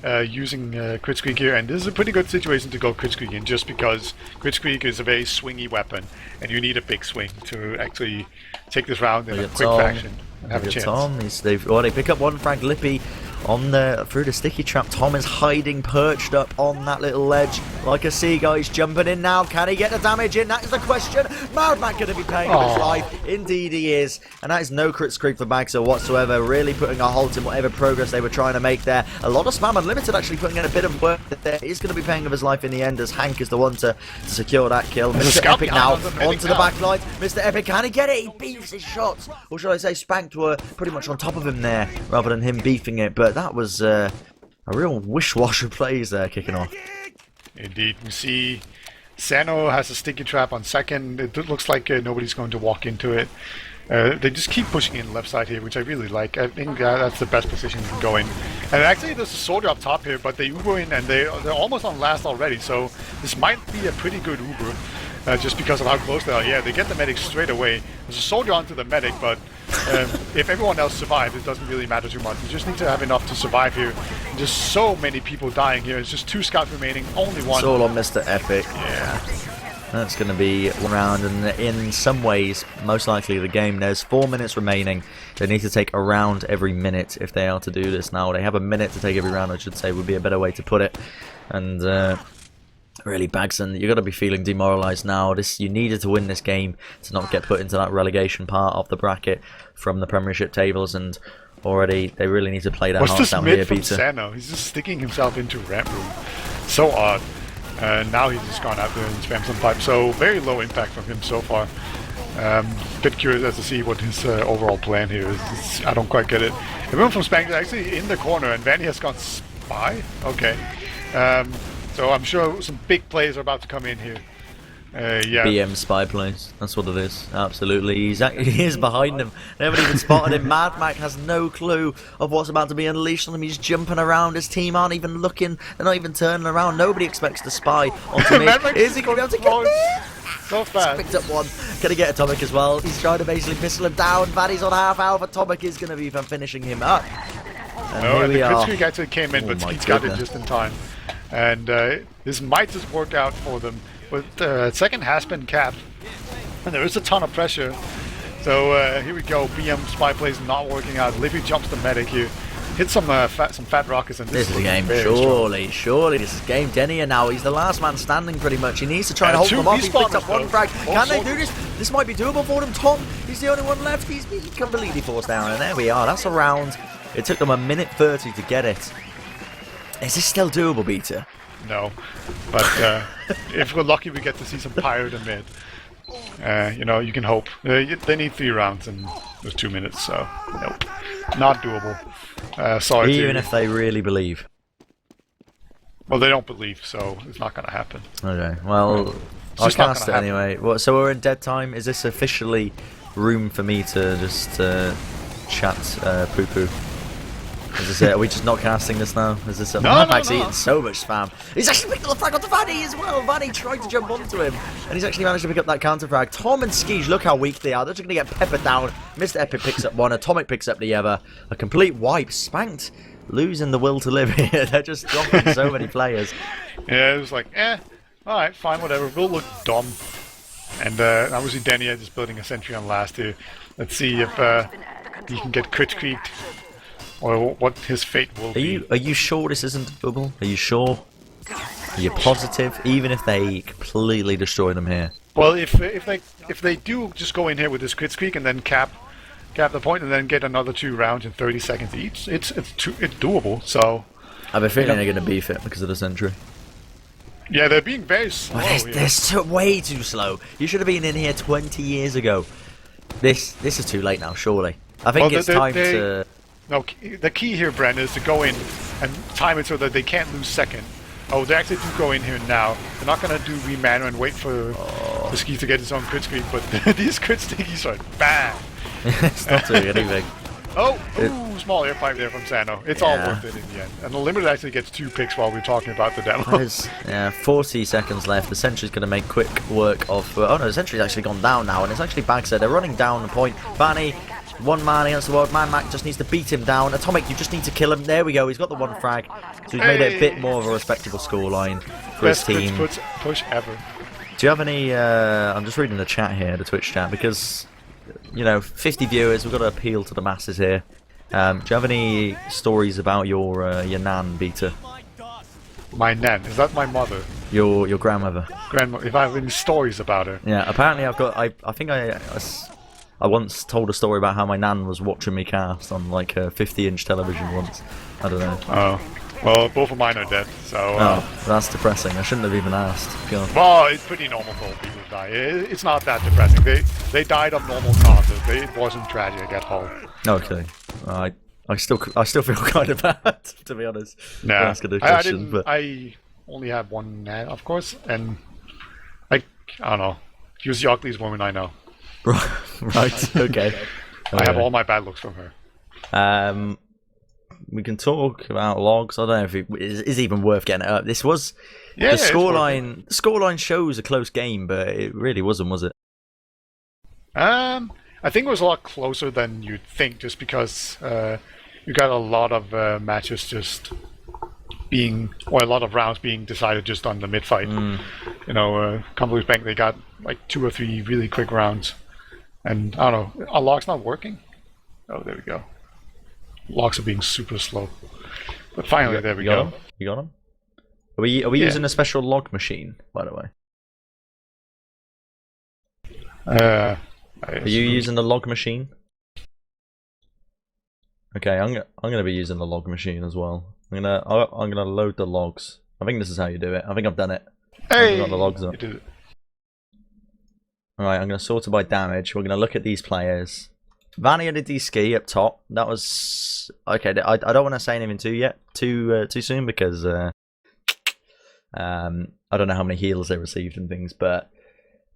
Speaker 1: using Crit Squeak here. And this is a pretty good situation to go Crit Squeak in, just because Crit Squeak is a very swingy weapon. And you need a big swing to actually take this round in a quick fashion and have a chance.
Speaker 2: Tom, they pick up 1 frag. Lippy on through the sticky trap. Tom is hiding, perched up on that little ledge like a sea guy. He's jumping in now. Can he get the damage in? That is the question. Mad Mac going to be paying with his life. Indeed he is. And that is no crit squeak for Bagser whatsoever. Really putting a halt in whatever progress they were trying to make there. A lot of spam unlimited actually putting in a bit of work there. He's going to be paying with his life in the end, as Hank is the one to secure that kill. Mr. Epic now onto the back line. Mr. Epic, can he get it? He beefs his shots. Or should I say Spanked were pretty much on top of him there rather than him beefing it. But that was a real wish-wash of plays there kicking off.
Speaker 1: Indeed. We see Sano has a sticky trap on second. It looks like nobody's going to walk into it. They just keep pushing in left side here, which I really like. I think that's the best position you can go in. And actually there's a soldier up top here, but they Uber in and they're almost on last already. So this might be a pretty good Uber. Just because of how close they are. Yeah, they get the medic straight away. There's a soldier onto the medic, but if everyone else survives, it doesn't really matter too much. You just need to have enough to survive here. Just so many people dying here. It's just 2 scouts remaining, only 1.
Speaker 2: It's all on Mr. Epic.
Speaker 1: Yeah.
Speaker 2: That's going to be 1 round, and in some ways, most likely the game. There's 4 minutes remaining. They need to take a round every minute if they are to do this now. They have a minute to take every round, I should say, would be a better way to put it. And really, Bagson, you've got to be feeling demoralised now. You needed to win this game to not get put into that relegation part of the bracket from the Premiership tables, and already they really need to play their hearts out here, Peter.
Speaker 1: Sano? He's just sticking himself into ramp room. So odd. Now he's just gone out there and spammed some pipe. So very low impact from him so far. Bit curious as to see what his overall plan here is. I don't quite get it. Everyone from Spanked is actually in the corner, and Vani has gone spy. Okay. So I'm sure some big plays are about to come in here. Yeah.
Speaker 2: BM spy plays. That's what it is. Absolutely. He is behind them. They haven't even spotted him. Mad Mac has no clue of what's about to be unleashed on him. He's jumping around. His team aren't even looking. They're not even turning around. Nobody expects to spy onto me. Is he going to be able to get this?
Speaker 1: So fast.
Speaker 2: He's picked up 1. Can he get Atomic as well? He's trying to basically pistol him down. Vani's on half health. Atomic is going to be finishing him up.
Speaker 1: And the Crit Squeak actually came in, but he's got it just in time. And this might just work out for them. But second has been capped, and there is a ton of pressure. So here we go. BM spy plays not working out. Lippy jumps the medic here, hits some fat rockets, and
Speaker 2: this is the game. Surely this is game. Denia now. He's the last man standing pretty much. He needs to try and hold them off. He's picked up 1 frag. Can they do this? This might be doable for them. Tom, he's the only one left. He's completely forced down, and there we are. That's a round. It took them 1:30 to get it. Is this still doable, Peter?
Speaker 1: No, but if we're lucky, we get to see some pirate in mid. You know, you can hope. They need 3 rounds and there's 2 minutes, so nope, not doable. Sorry.
Speaker 2: Even if they really believe.
Speaker 1: Well, they don't believe, so it's not going to happen.
Speaker 2: Okay. Well, I'll cast it anyway. So we're in dead time. Is this officially room for me to just chat poo-poo. Is this it? Are we just not casting this now? Is this it?
Speaker 1: No,
Speaker 2: Manpac's
Speaker 1: no.
Speaker 2: eating so much spam. He's actually picked up the frag onto Vani as well. Vani tried to jump onto him, and he's actually managed to pick up that counter frag. Tom and Skeege, look how weak they are. They're just going to get peppered down. Mr. Epic picks up one. Atomic picks up the other. A complete wipe. Spanked, losing the will to live here. They're just dropping so many players.
Speaker 1: Yeah, it was like, alright, fine, whatever. We'll look dumb. And obviously Denia is building a sentry on last here. Let's see if he can get crit creeped. Or what his fate will be.
Speaker 2: Are you sure this isn't double? Are you sure? Are you positive? Even if they completely destroy them here.
Speaker 1: Well, if they do just go in here with this crit streak and then cap the point and then get another 2 rounds in 30 seconds each, it's doable. So
Speaker 2: I have a feeling they're going to beef it because of the sentry.
Speaker 1: yeah, they're being very slow.
Speaker 2: They're way too slow. You should have been in here 20 years ago. This is too late now, surely. I think it's time to.
Speaker 1: No, the key here, Bren, is to go in and time it so that they can't lose second. Oh, they actually do go in here now. They're not going to do remano and wait for the ski to get his own crit streak, but these crit stickies are bang.
Speaker 2: It's not doing anything.
Speaker 1: Ooh, small air pipe there from Sano. It's all worth it in the end. And the Limited actually gets 2 picks while we're talking about the demo.
Speaker 2: There's 40 seconds left. The sentry's going to make quick work of. Oh no, the sentry's actually gone down now, and it's actually Bagser. They're running down the point. Vani, one man against the world. Mac just needs to beat him down. Atomic, you just need to kill him. There we go. He's got the 1 frag. So he's made it a bit more of a respectable scoreline for his team.
Speaker 1: Best push ever.
Speaker 2: Do you have any? I'm just reading the chat here, the Twitch chat, because 50 viewers. We've got to appeal to the masses here. Do you have any stories about your nan, Beta?
Speaker 1: My nan, is that my mother?
Speaker 2: Your grandmother.
Speaker 1: Grandma. If I have any stories about her.
Speaker 2: Yeah, apparently I've got. I think I once told a story about how my nan was watching me cast on like a 50-inch television once. I don't know.
Speaker 1: Oh, well, both of mine are dead, so.
Speaker 2: Oh, that's depressing. I shouldn't have even asked. God.
Speaker 1: Well, it's pretty normal for people to die. It's not that depressing. They died of normal causes. It wasn't tragic at all.
Speaker 2: Okay. I still feel kind of bad, to be honest.
Speaker 1: No, I only have one nan, of course, and I don't know. She was the ugliest woman I know.
Speaker 2: Right. Okay.
Speaker 1: I have all my bad looks from her.
Speaker 2: We can talk about logs. I don't know if it is even worth getting it up. This was the scoreline. The scoreline shows a close game, but it really wasn't, was it?
Speaker 1: I think it was a lot closer than you'd think, just because you got a lot of matches just being, or a lot of rounds being decided just on the mid fight. Completely Bank, they got like 2 or 3 really quick rounds, and I don't know. Are logs not working? Oh, there we go. Logs are being super slow, but finally there we go.
Speaker 2: You got them? Are we using a special log machine, by the way? Are you using the log machine? Okay, I'm gonna be using the log machine as well. I'm gonna load the logs. I think this is how you do it. I think I've done it.
Speaker 1: Hey,
Speaker 2: I've got the logs up.
Speaker 1: You did it.
Speaker 2: All right, I'm gonna sort it by damage. We're gonna look at these players. Vani and a D-Ski up top. That was okay. I don't want to say anything too soon because I don't know how many heals they received and things, but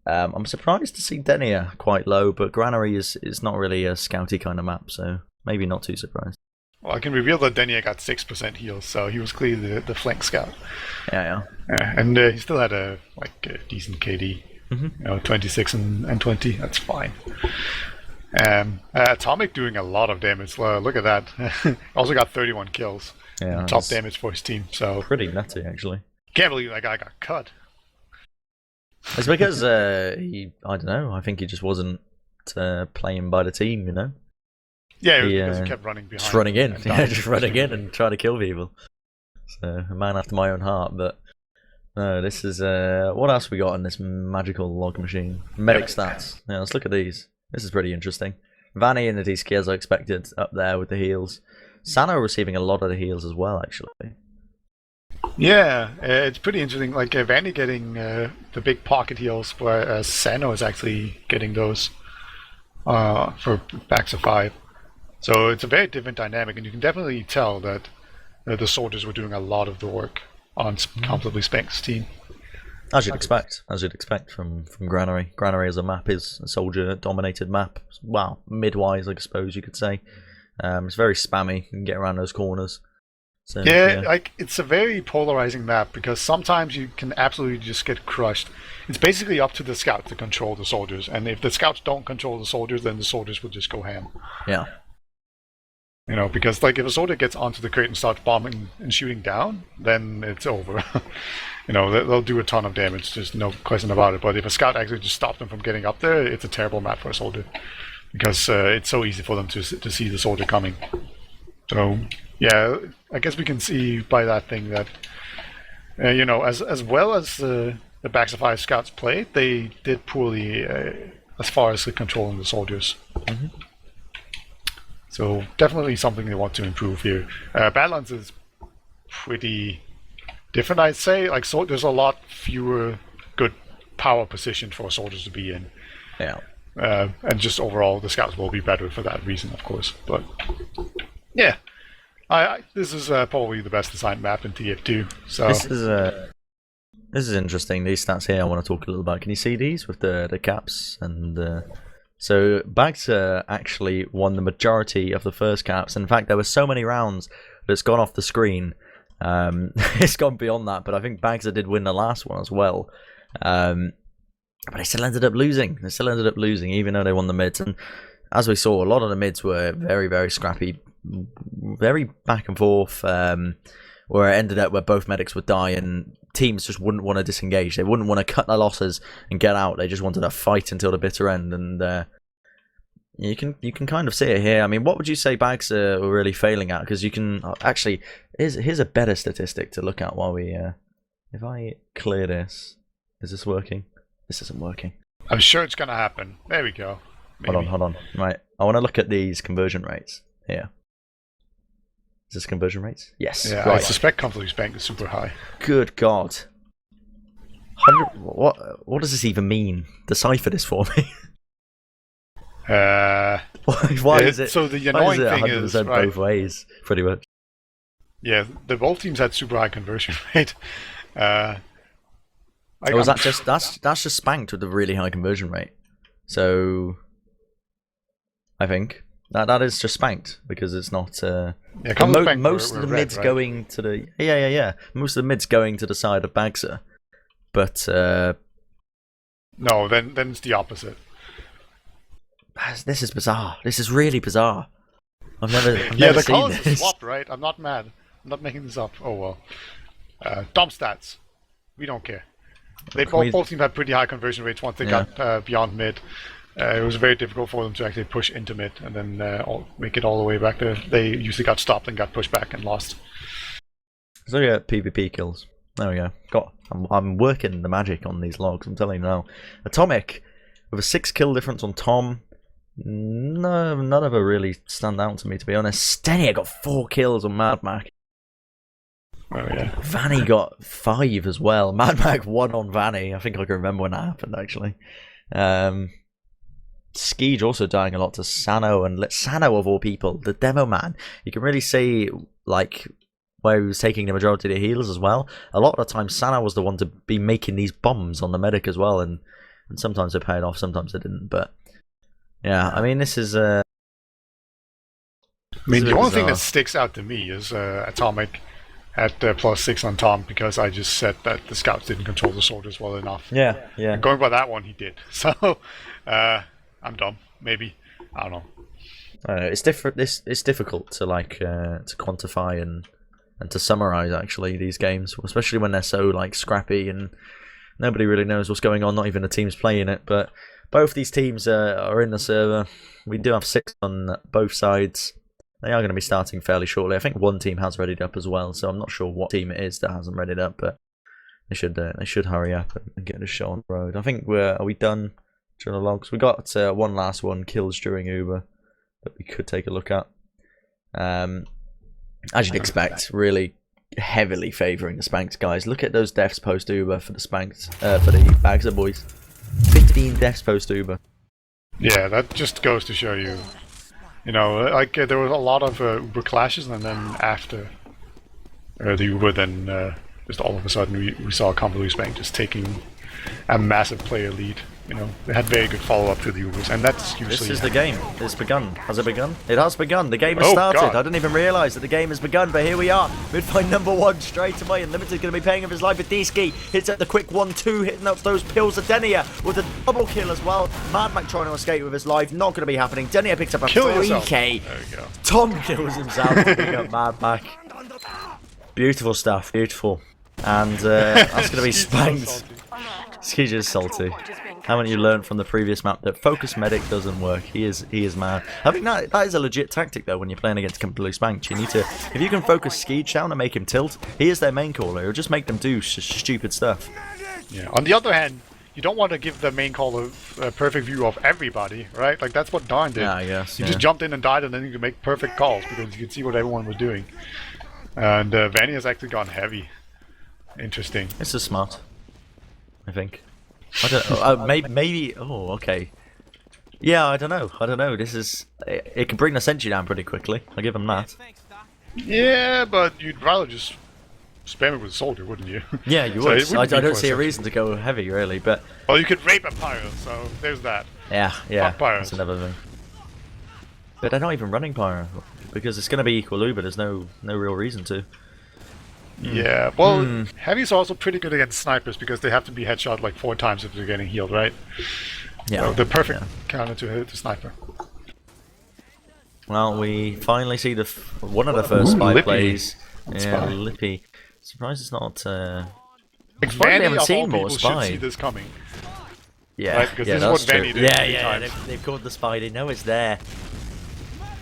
Speaker 2: I'm surprised to see Denia quite low. But Granary is not really a scouty kind of map, so maybe not too surprised.
Speaker 1: Well, I can reveal that Denia got 6% heals, so he was clearly the flank scout.
Speaker 2: Yeah.
Speaker 1: And he still had a decent KD. 26 and 20. That's fine. Atomic doing a lot of damage. Look at that. Also got 31 kills.
Speaker 2: Yeah,
Speaker 1: top damage for his team. So
Speaker 2: pretty nutty, actually.
Speaker 1: Can't believe that guy got cut.
Speaker 2: It's because I don't know. I think he just wasn't playing by the team,
Speaker 1: Yeah, because he kept running behind.
Speaker 2: Just running in. Just running in and trying to kill people. So a man after my own heart, but no, this is what else we got on this magical log machine? Medic stats. Yeah, let's look at these. This is pretty interesting. Vani and the D-Ski as I expected up there with the heals. Sano receiving a lot of the heals as well, actually.
Speaker 1: Yeah, it's pretty interesting. Like Vani getting the big pocket heals, whereas Sano is actually getting those for backs of 5. So it's a very different dynamic, and you can definitely tell that the soldiers were doing a lot of the work on comfortably Spanked's team.
Speaker 2: As you'd expect from Granary. Granary as a map is a soldier-dominated map. Wow, midwise, I suppose you could say. It's very spammy. You can get around those corners. So,
Speaker 1: Yeah, like it's a very polarizing map because sometimes you can absolutely just get crushed. It's basically up to the scout to control the soldiers, and if the scouts don't control the soldiers, then the soldiers will just go ham.
Speaker 2: Yeah.
Speaker 1: You know, because like if a soldier gets onto the crate and starts bombing and shooting down, then it's over. You know, they'll do a ton of damage, just no question about it. But if a scout actually just stops them from getting up there, it's a terrible map for a soldier because it's so easy for them to see the soldier coming. So yeah, I guess we can see by that thing that you know, as well as the Backs of Fire scouts played, they did poorly as far as controlling the soldiers.
Speaker 2: Mm-hmm.
Speaker 1: So definitely something they want to improve here. Badlands is pretty different, I'd say. Like, so there's a lot fewer good power positions for soldiers to be in.
Speaker 2: Yeah.
Speaker 1: And just overall, the scouts will be better for that reason, of course. But yeah, this is probably the best designed map in TF2. So
Speaker 2: this is interesting. These stats here I want to talk a little about. Can you see these with the caps and? So Bagser actually won the majority of the first caps. In fact, there were so many rounds that it's gone off the screen. It's gone beyond that, but I think Bagser did win the last one as well. But they still ended up losing. Even though they won the mids. And as we saw, a lot of the mids were very, very scrappy, very back and forth, where it ended up where both medics would die and teams just wouldn't want to disengage. They wouldn't want to cut their losses and get out. They just wanted to fight until the bitter end. And you can kind of see it here. I mean, what would you say Bags are really failing at? Because you can actually here's a better statistic to look at while we if I clear this. Is this working? This isn't working.
Speaker 1: I'm sure it's gonna happen. There we go. Maybe.
Speaker 2: Hold on. Right, I want to look at these conversion rates here. Is this conversion rates? Yes.
Speaker 1: Yeah,
Speaker 2: right.
Speaker 1: I suspect Comfortably Spanked is super high.
Speaker 2: Good God. What does this even mean? Decipher this for me. Why is it?
Speaker 1: So the annoying thing is, right,
Speaker 2: both ways, pretty much.
Speaker 1: Yeah, both teams had super high conversion rate.
Speaker 2: Was that just that's just Spanked with a really high conversion rate? So I think that is just Spanked because it's not. Most of the mids right? Going to the Most of the mids going to the side of Bagser, but
Speaker 1: no, then it's the opposite.
Speaker 2: This is bizarre. This is really bizarre. I've never
Speaker 1: the
Speaker 2: seen
Speaker 1: colors
Speaker 2: this.
Speaker 1: are swapped, right? I'm not mad. I'm not making this up. Oh well. Dump stats. We don't care. Both teams had pretty high conversion rates once they got beyond mid. It was very difficult for them to actually push into mid and then make it all the way back there. They usually got stopped and got pushed back and lost.
Speaker 2: So yeah, PvP kills. There we go. I'm working the magic on these logs. I'm telling you now. Atomic with a 6 kill difference on Tom. No, none of them really stand out to me, to be honest. Stenia got 4 kills on Mad Mac.
Speaker 1: Oh yeah.
Speaker 2: Vani got 5 as well. Mad Mac 1 on Vani. I think I can remember when that happened actually. Skeege also dying a lot to Sano, and Sano of all people, the demo man. You can really see like where he was taking the majority of the heals as well. A lot of the time Sano was the one to be making these bombs on the medic as well, and sometimes it paid off, sometimes it didn't. But yeah, I mean this is
Speaker 1: the only thing that sticks out to me is Atomic at +6 on Tom because I just said that the scouts didn't control the soldiers well enough.
Speaker 2: Yeah.
Speaker 1: And going by that one, he did. So I'm dumb. Maybe I don't know.
Speaker 2: It's different. It's difficult to to quantify and to summarize actually these games, especially when they're so like scrappy and nobody really knows what's going on. Not even the teams playing it. But both these teams are in the server. We do have 6 on both sides. They are going to be starting fairly shortly. I think one team has readied up as well, so I'm not sure what team it is that hasn't readied up, but they should hurry up and get this show on the road. I think are we done during the logs? We got one last one, kills during Uber, that we could take a look at. As you'd expect, really heavily favouring the Spanked guys. Look at those deaths post Uber for the Spanked, for the Bagser boys. 15 deaths post Uber.
Speaker 1: Yeah, that just goes to show you. You know, like there was a lot of Uber clashes, and then after the Uber, then just all of a sudden we saw comfortably Spanked just taking a massive player lead. You know, they had very good follow-up to the Ubers, and that's usually...
Speaker 2: This is the game. It's begun. Has it begun? It has begun. The game has
Speaker 1: Oh,
Speaker 2: started.
Speaker 1: God.
Speaker 2: I didn't even realise that the game has begun, but here we are. Midfight number 1 straight away, and Limited's going to be paying of his life with D-Ski. Hits at the quick 1-2, hitting up those pills of Denia with a double kill as well. Mad Mac trying to escape with his life. Not going to be happening. Denia picks up a
Speaker 1: Kill
Speaker 2: 3K.
Speaker 1: yourself. There we go.
Speaker 2: Tom kills himself to pick up Mad Mac. Beautiful stuff. Beautiful. And that's going to be Spanked. He's just salty. Haven't you learned from the previous map that Focus Medic doesn't work? He is mad. I think that is a legit tactic though when you're playing against completely Spanked. You need to, if you can focus Skeege down and make him tilt, he is their main caller. It'll just make them do stupid stuff.
Speaker 1: Yeah. On the other hand, you don't want to give the main caller a perfect view of everybody, right? Like that's what Darn did.
Speaker 2: Yeah, I guess.
Speaker 1: He just jumped in and died, and then you can make perfect calls because you could see what everyone was doing. And Vani has actually gone heavy. Interesting.
Speaker 2: This is smart. I think. I don't. Maybe. Oh, okay. Yeah, I don't know. This is. It can bring the sentry down pretty quickly. I'll give him that.
Speaker 1: Yeah, but you'd rather just spam it with a soldier, wouldn't you?
Speaker 2: Yeah, you
Speaker 1: So
Speaker 2: would.
Speaker 1: it wouldn't
Speaker 2: I
Speaker 1: be
Speaker 2: don't
Speaker 1: for
Speaker 2: see a
Speaker 1: sentry.
Speaker 2: reason to go heavy, really. But
Speaker 1: Well, you could rape a pyro, so there's that.
Speaker 2: yeah,
Speaker 1: Fuck pyros.
Speaker 2: that's another thing. But they're not even running pyro because it's going to be equal Uber. There's no real reason to.
Speaker 1: Yeah, well, Heavy's also pretty good against snipers because they have to be headshot like 4 times if they're getting healed, right?
Speaker 2: Yeah,
Speaker 1: So the perfect counter to hit the sniper.
Speaker 2: Well, we finally see the one of the first spy
Speaker 1: Lippy.
Speaker 2: plays.
Speaker 1: That's
Speaker 2: Yeah,
Speaker 1: fine.
Speaker 2: Lippy. Surprised it's not.
Speaker 1: Like,
Speaker 2: Funny we
Speaker 1: Vanny
Speaker 2: haven't
Speaker 1: of all
Speaker 2: seen more
Speaker 1: people should
Speaker 2: spy.
Speaker 1: see this coming.
Speaker 2: Yeah,
Speaker 1: Right, because
Speaker 2: yeah,
Speaker 1: this is
Speaker 2: that's
Speaker 1: what
Speaker 2: true.
Speaker 1: Vanny did
Speaker 2: Yeah,
Speaker 1: many
Speaker 2: yeah,
Speaker 1: times.
Speaker 2: they've called the spy. They know it's there.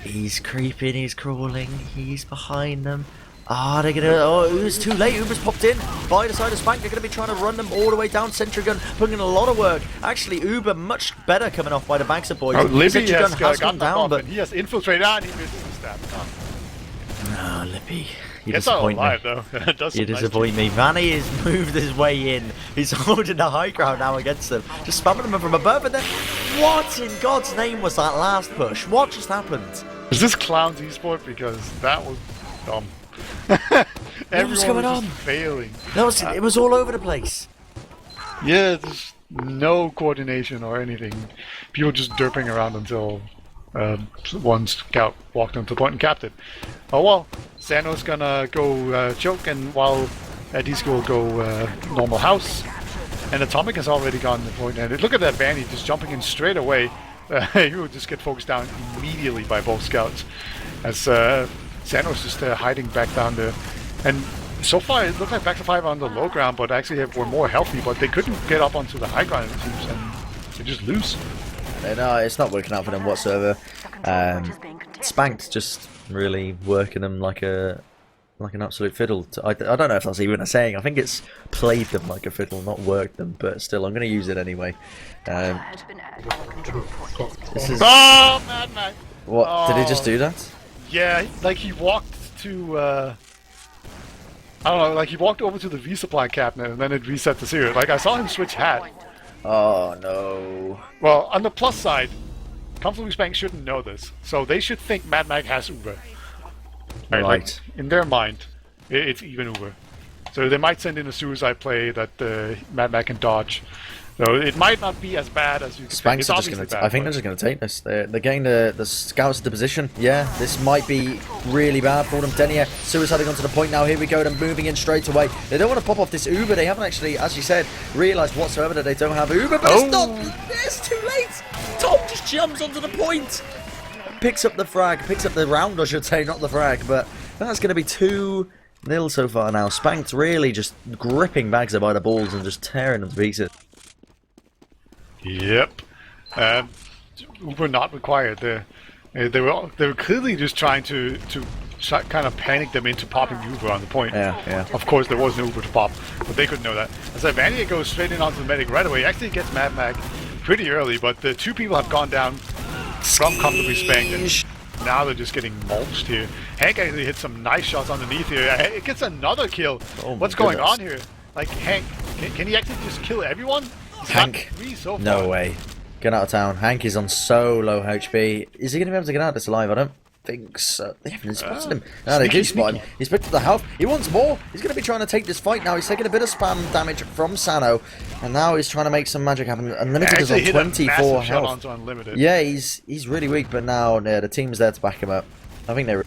Speaker 2: He's creeping. He's crawling. He's behind them. Ah, they're gonna. Oh, it's too late. Uber's popped in by the side of Spank. They're gonna be trying to run them all the way down. Sentry gun putting in a lot of work. Actually, Uber much better coming off by the Baxter boys.
Speaker 1: Oh, Lippy
Speaker 2: Sentry
Speaker 1: has
Speaker 2: gun
Speaker 1: got
Speaker 2: has gone
Speaker 1: knocked
Speaker 2: down,
Speaker 1: off,
Speaker 2: but
Speaker 1: and he has infiltrated and he misses the stab.
Speaker 2: ah, Lippy, you
Speaker 1: Gets out
Speaker 2: disappoint me.
Speaker 1: alive though. Does
Speaker 2: You
Speaker 1: some nice
Speaker 2: disappoint me. Vanny has moved his way in. He's holding the high ground now against them. Just spamming them from above. And then, what in God's name was that last push? What just happened?
Speaker 1: Is this Clown's esport? Because that was dumb.
Speaker 2: What's
Speaker 1: Everyone
Speaker 2: going
Speaker 1: was
Speaker 2: on?
Speaker 1: just failing.
Speaker 2: It was all over the place.
Speaker 1: Yeah, there's no coordination or anything. People just derping around until one scout walked onto the point and capped it. Oh well, Sano's gonna go choke, and while Disco will go normal house. And Atomic has already gone to the point. And look at that Vanny just jumping in straight away. He would just get focused down immediately by both scouts. As Sano's just hiding back down there. And so far it looked like Back to 5 on the low ground, but actually were more healthy, but they couldn't get up onto the high ground it seems, and they just lose.
Speaker 2: No, it's not working out for them whatsoever. Spanked just really working them like an absolute fiddle. I don't know if that's even a saying. I think it's played them like a fiddle, not worked them, but still, I'm going to use it anyway. This is...
Speaker 1: Oh, Mad Max!
Speaker 2: What, did he just do that?
Speaker 1: Yeah, like he walked to, I don't know, like he walked over to the resupply cabinet and then it reset the serial. Like I saw him switch hat.
Speaker 2: Oh, no.
Speaker 1: Well, on the plus side, Comfortably Spank shouldn't know this, so they should think Mad Mag has Uber. Right. Like, in their mind, it's even Uber. So they might send in a suicide play that Mad Mag can dodge. So it might not be as bad as you think.
Speaker 2: Spanks are just going to. I think they're just going to take this. They're getting the scouts into position. Yeah, this might be really bad for them. Denia suiciding onto the point now. Here we go. They're moving in straight away. They don't want to pop off this Uber. They haven't actually, as you said, realised whatsoever that they don't have Uber. But it's not. It's too late. Tom just jumps onto the point. Picks up the frag. Picks up the round, I should say, not the frag. But that's going to be 2-0 so far now. Spanked really just gripping Bagser by the balls and just tearing them to pieces.
Speaker 1: Yep. Uber not required. They were clearly just trying to kind of panic them into popping Uber on the point.
Speaker 2: Yeah.
Speaker 1: Of course, there was no Uber to pop, but they couldn't know that. As Vania goes straight in onto the medic right away. Actually gets Mad Mag pretty early, but the 2 people have gone down from Comfortably Spanked, and now they're just getting mulched here. Hank actually hit some nice shots underneath here. It gets another kill.
Speaker 2: Oh,
Speaker 1: what's going on here? Like, Hank, can he actually just kill everyone? He's
Speaker 2: Hank,
Speaker 1: got 3 so far.
Speaker 2: no way. Get out of town. Hank is on so low HP. Is he going to be able to get out of this alive? I don't think so. They haven't spotted him. No, they do spot him. He's picked up the health. He wants more. He's going to be trying to take this fight now. He's taking a bit of spam damage from Sano, and now he's trying to make some magic happen. Unlimited is on 24 health. Yeah, he's really weak, but now the team's there to back him up. I think they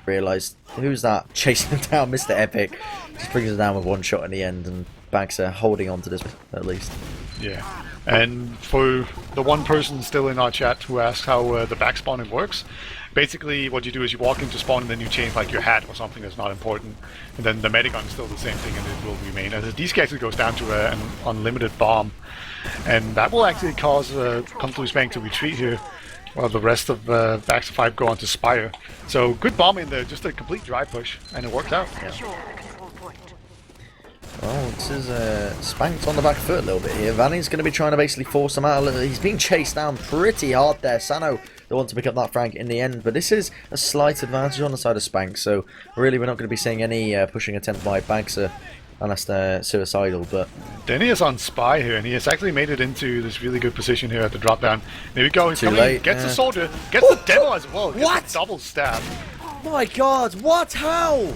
Speaker 2: realised, who's that chasing him down? Mr. Epic just brings him down with one shot in the end, and Bagser holding on to this at least.
Speaker 1: Yeah, and for the one person still in our chat who asked how the back spawning works, basically what you do is you walk into spawn and then you change like your hat or something that's not important, and then the medigun is still the same thing and it will remain. And the DC actually goes down to an unlimited bomb, and that will actually cause Comfortably Spanked to retreat here, while the rest of Baxter 5 go on to Spire. So good bomb in there, just a complete dry push, and it worked out. Yeah.
Speaker 2: Well, this is Spanked on the back foot a little bit here. Vani's going to be trying to basically force him out. He's being chased down pretty hard there. Sano, the one to pick up that frag in the end. But this is a slight advantage on the side of Spank. So really we're not going to be seeing any pushing attempt by Bagser unless they're suicidal. But
Speaker 1: Denny is on Spy here, and he has actually made it into this really good position here at the drop down. There we go. He's coming in, gets the soldier, gets the demo as well.
Speaker 2: What?
Speaker 1: The double stab.
Speaker 2: My God, what? How?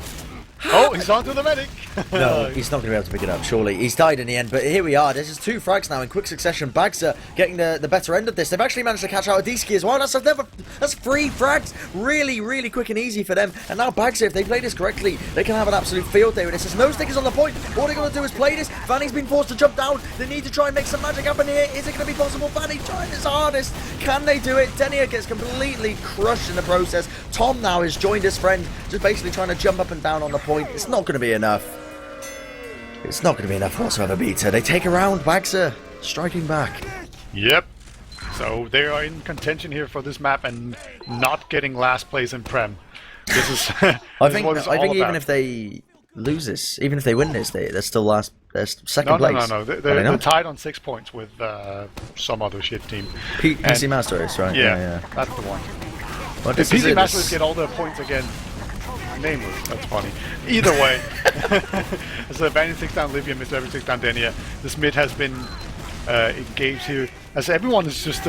Speaker 1: Oh, he's onto the medic.
Speaker 2: No, he's not going to be able to pick it up, surely. He's died in the end, but here we are. There's just 2 frags now in quick succession. Bagser getting the better end of this. They've actually managed to catch out a D-Ski as well. That's 3 frags. Really, really quick and easy for them. And now Bagser, if they play this correctly, they can have an absolute field day with this. There's no stickers on the point. All they're going to do is play this. Vani's been forced to jump down. They need to try and make some magic happen here. Is it going to be possible? Vani trying his hardest. Can they do it? Denia gets completely crushed in the process. Tom now has joined his friend, just basically trying to jump up and down on the point. It's not going to be enough. It's not going to be enough whatsoever, Beta. They take a round, Bagser striking back.
Speaker 1: Yep. So they are in contention here for this map and not getting last place in Prem. This is.
Speaker 2: I think even if they lose this, even if they win this, they're still last. They're second place.
Speaker 1: No. They're tied on 6 points with some other shit team.
Speaker 2: PC Master Race, right?
Speaker 1: Yeah, that's the one.
Speaker 2: Well,
Speaker 1: if PC Master Race get all the points again. Nameless, that's funny. Either way, so Vani takes down Livia, Mr. Everett takes down Denia. This mid has been engaged here, as everyone is just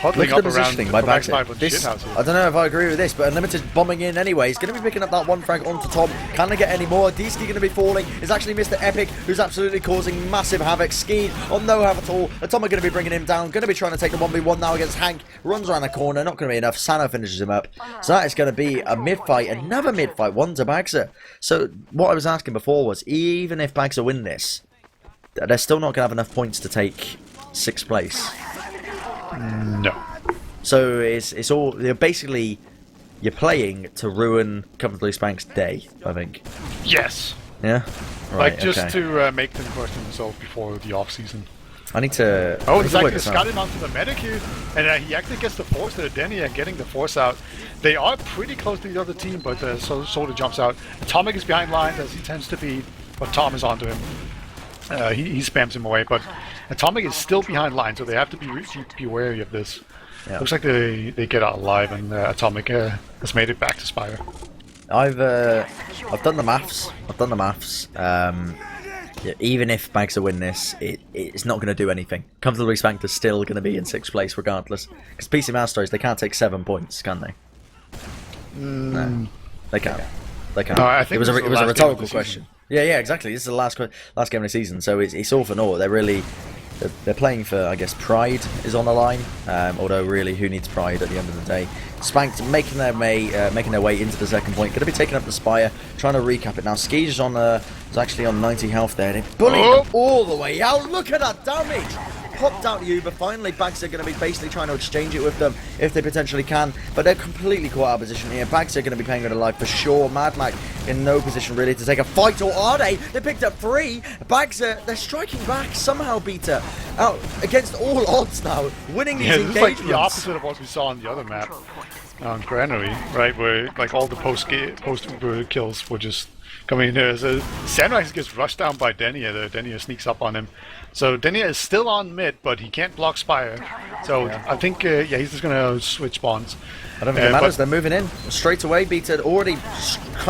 Speaker 1: huddling up around the back side of the shithouse here.
Speaker 2: I don't know if I agree with this, but Unlimited bombing in anyway. He's going to be picking up that 1 frag onto Tom. Can they get any more? D-Ski going to be falling. It's actually Mr. Epic, who's absolutely causing massive havoc. Ski on no health at all. Tom are going to be bringing him down. Going to be trying to take the 1v1 now against Hank. Runs around the corner. Not going to be enough. Sano finishes him up. So that is going to be a mid-fight. Another mid-fight. One to Bagser. So what I was asking before was, even if Bagser win this, they're still not going to have enough points to take 6th place.
Speaker 1: No.
Speaker 2: So it's all basically you're playing to ruin Comfortably Spanked's day, I think.
Speaker 1: Yes.
Speaker 2: Yeah. Right.
Speaker 1: Like just to make them question themselves before the off season.
Speaker 2: I need to.
Speaker 1: Oh, he's actually scudding onto the medic here, and he actually gets the force to Denny and getting the force out. They are pretty close to the other team, but Soldier jumps out. Atomic is behind lines as he tends to be, but Tom is onto him. He spams him away, but Atomic is still behind line, so they have to be wary of this. Yeah. Looks like they get out alive, and Atomic has made it back to Spire.
Speaker 2: I've done the maths. Yeah, even if Bagser win this, it's not going to do anything. Comfortably Spanked is still going to be in 6th place regardless. Because PC Master Race, they can't take 7 points, can they? No, they can't. They can't.
Speaker 1: No, I think
Speaker 2: it was a rhetorical question. Yeah, exactly. This is the last game of the season, so it's all for naught. They're playing for, I guess, pride is on the line. Although, really, who needs pride at the end of the day? Spanked making their way into the 2nd point. Going to be taking up the Spire, trying to recap it now. Ski's is actually on 90 health there. They're bullying them all the way out. Look at that damage! Popped out Uber. Finally, Bags are going to be basically trying to exchange it with them if they potentially can. But they're completely caught out of position here. Bags are going to be paying with a life for sure. Mad Mac in no position really to take a fight, or are they? They picked up 3. Bags they're striking back somehow, Beta. Out against all odds now. Winning these engagements.
Speaker 1: This is like the opposite of what we saw on the other map. On Granary, right, where like all the post Uber kills were just coming in here. So Sandmax gets rushed down by Denia. Denia sneaks up on him. So Denia is still on mid, but he can't block Spire. So I think, he's just going to switch spawns.
Speaker 2: I don't think it matters. They're moving in straight away. Beta already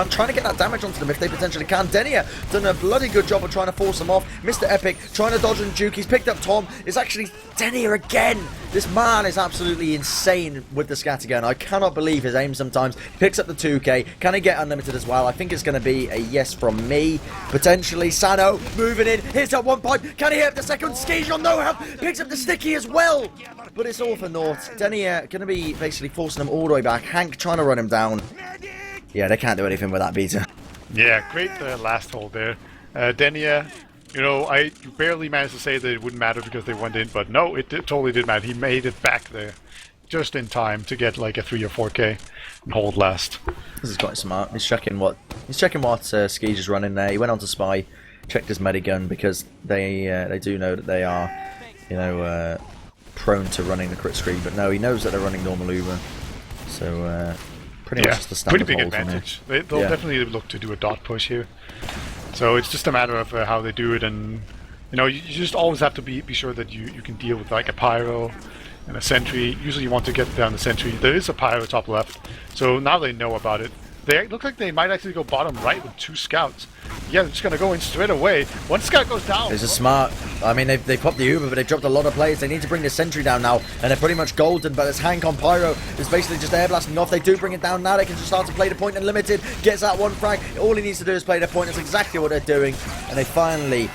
Speaker 2: trying to get that damage onto them if they potentially can. Denia done a bloody good job of trying to force them off. Mr. Epic trying to dodge and juke. He's picked up Tom. It's actually Denia again. This man is absolutely insane with the scattergun. I cannot believe his aim sometimes. He picks up the 2k. Can he get unlimited as well? I think it's going to be a yes from me. Potentially. Sano moving in. Here's that one pipe. Can he hit the second? Skijon no help. Picks up the sticky as well. But it's all for naught. Denia going to be basically forcing them all the way back. Hank trying to run him down. Yeah, they can't do anything with that Beta.
Speaker 1: Yeah, great last hold there. Denia, I barely managed to say that it wouldn't matter because they went in, but no, it totally did matter. He made it back there just in time to get like a 3 or 4k and hold last.
Speaker 2: This is quite smart. He's checking what Skiege is running there. He went on to spy, checked his medigun because they do know that they are, prone to running the crit screen, but no, he knows that they're running normal Uber. So pretty much just a standard
Speaker 1: pretty big
Speaker 2: hold
Speaker 1: advantage. They'll definitely look to do a dot push here. So it's just a matter of how they do it, and you just always have to be sure that you can deal with like a pyro and a sentry. Usually you want to get down the sentry. There is a pyro top left, so now they know about it. They look like they might actually go bottom right with 2 scouts. Yeah, they're just going to go in straight away. One scout goes down.
Speaker 2: This is smart. I mean, they popped the Uber, but they've dropped a lot of players. They need to bring the sentry down now, and they're pretty much golden, but as Hank on Pyro is basically just air blasting off. They do bring it down now. They can just start to play the point unlimited. Gets that one frag. All he needs to do is play the point. That's exactly what they're doing. And they finally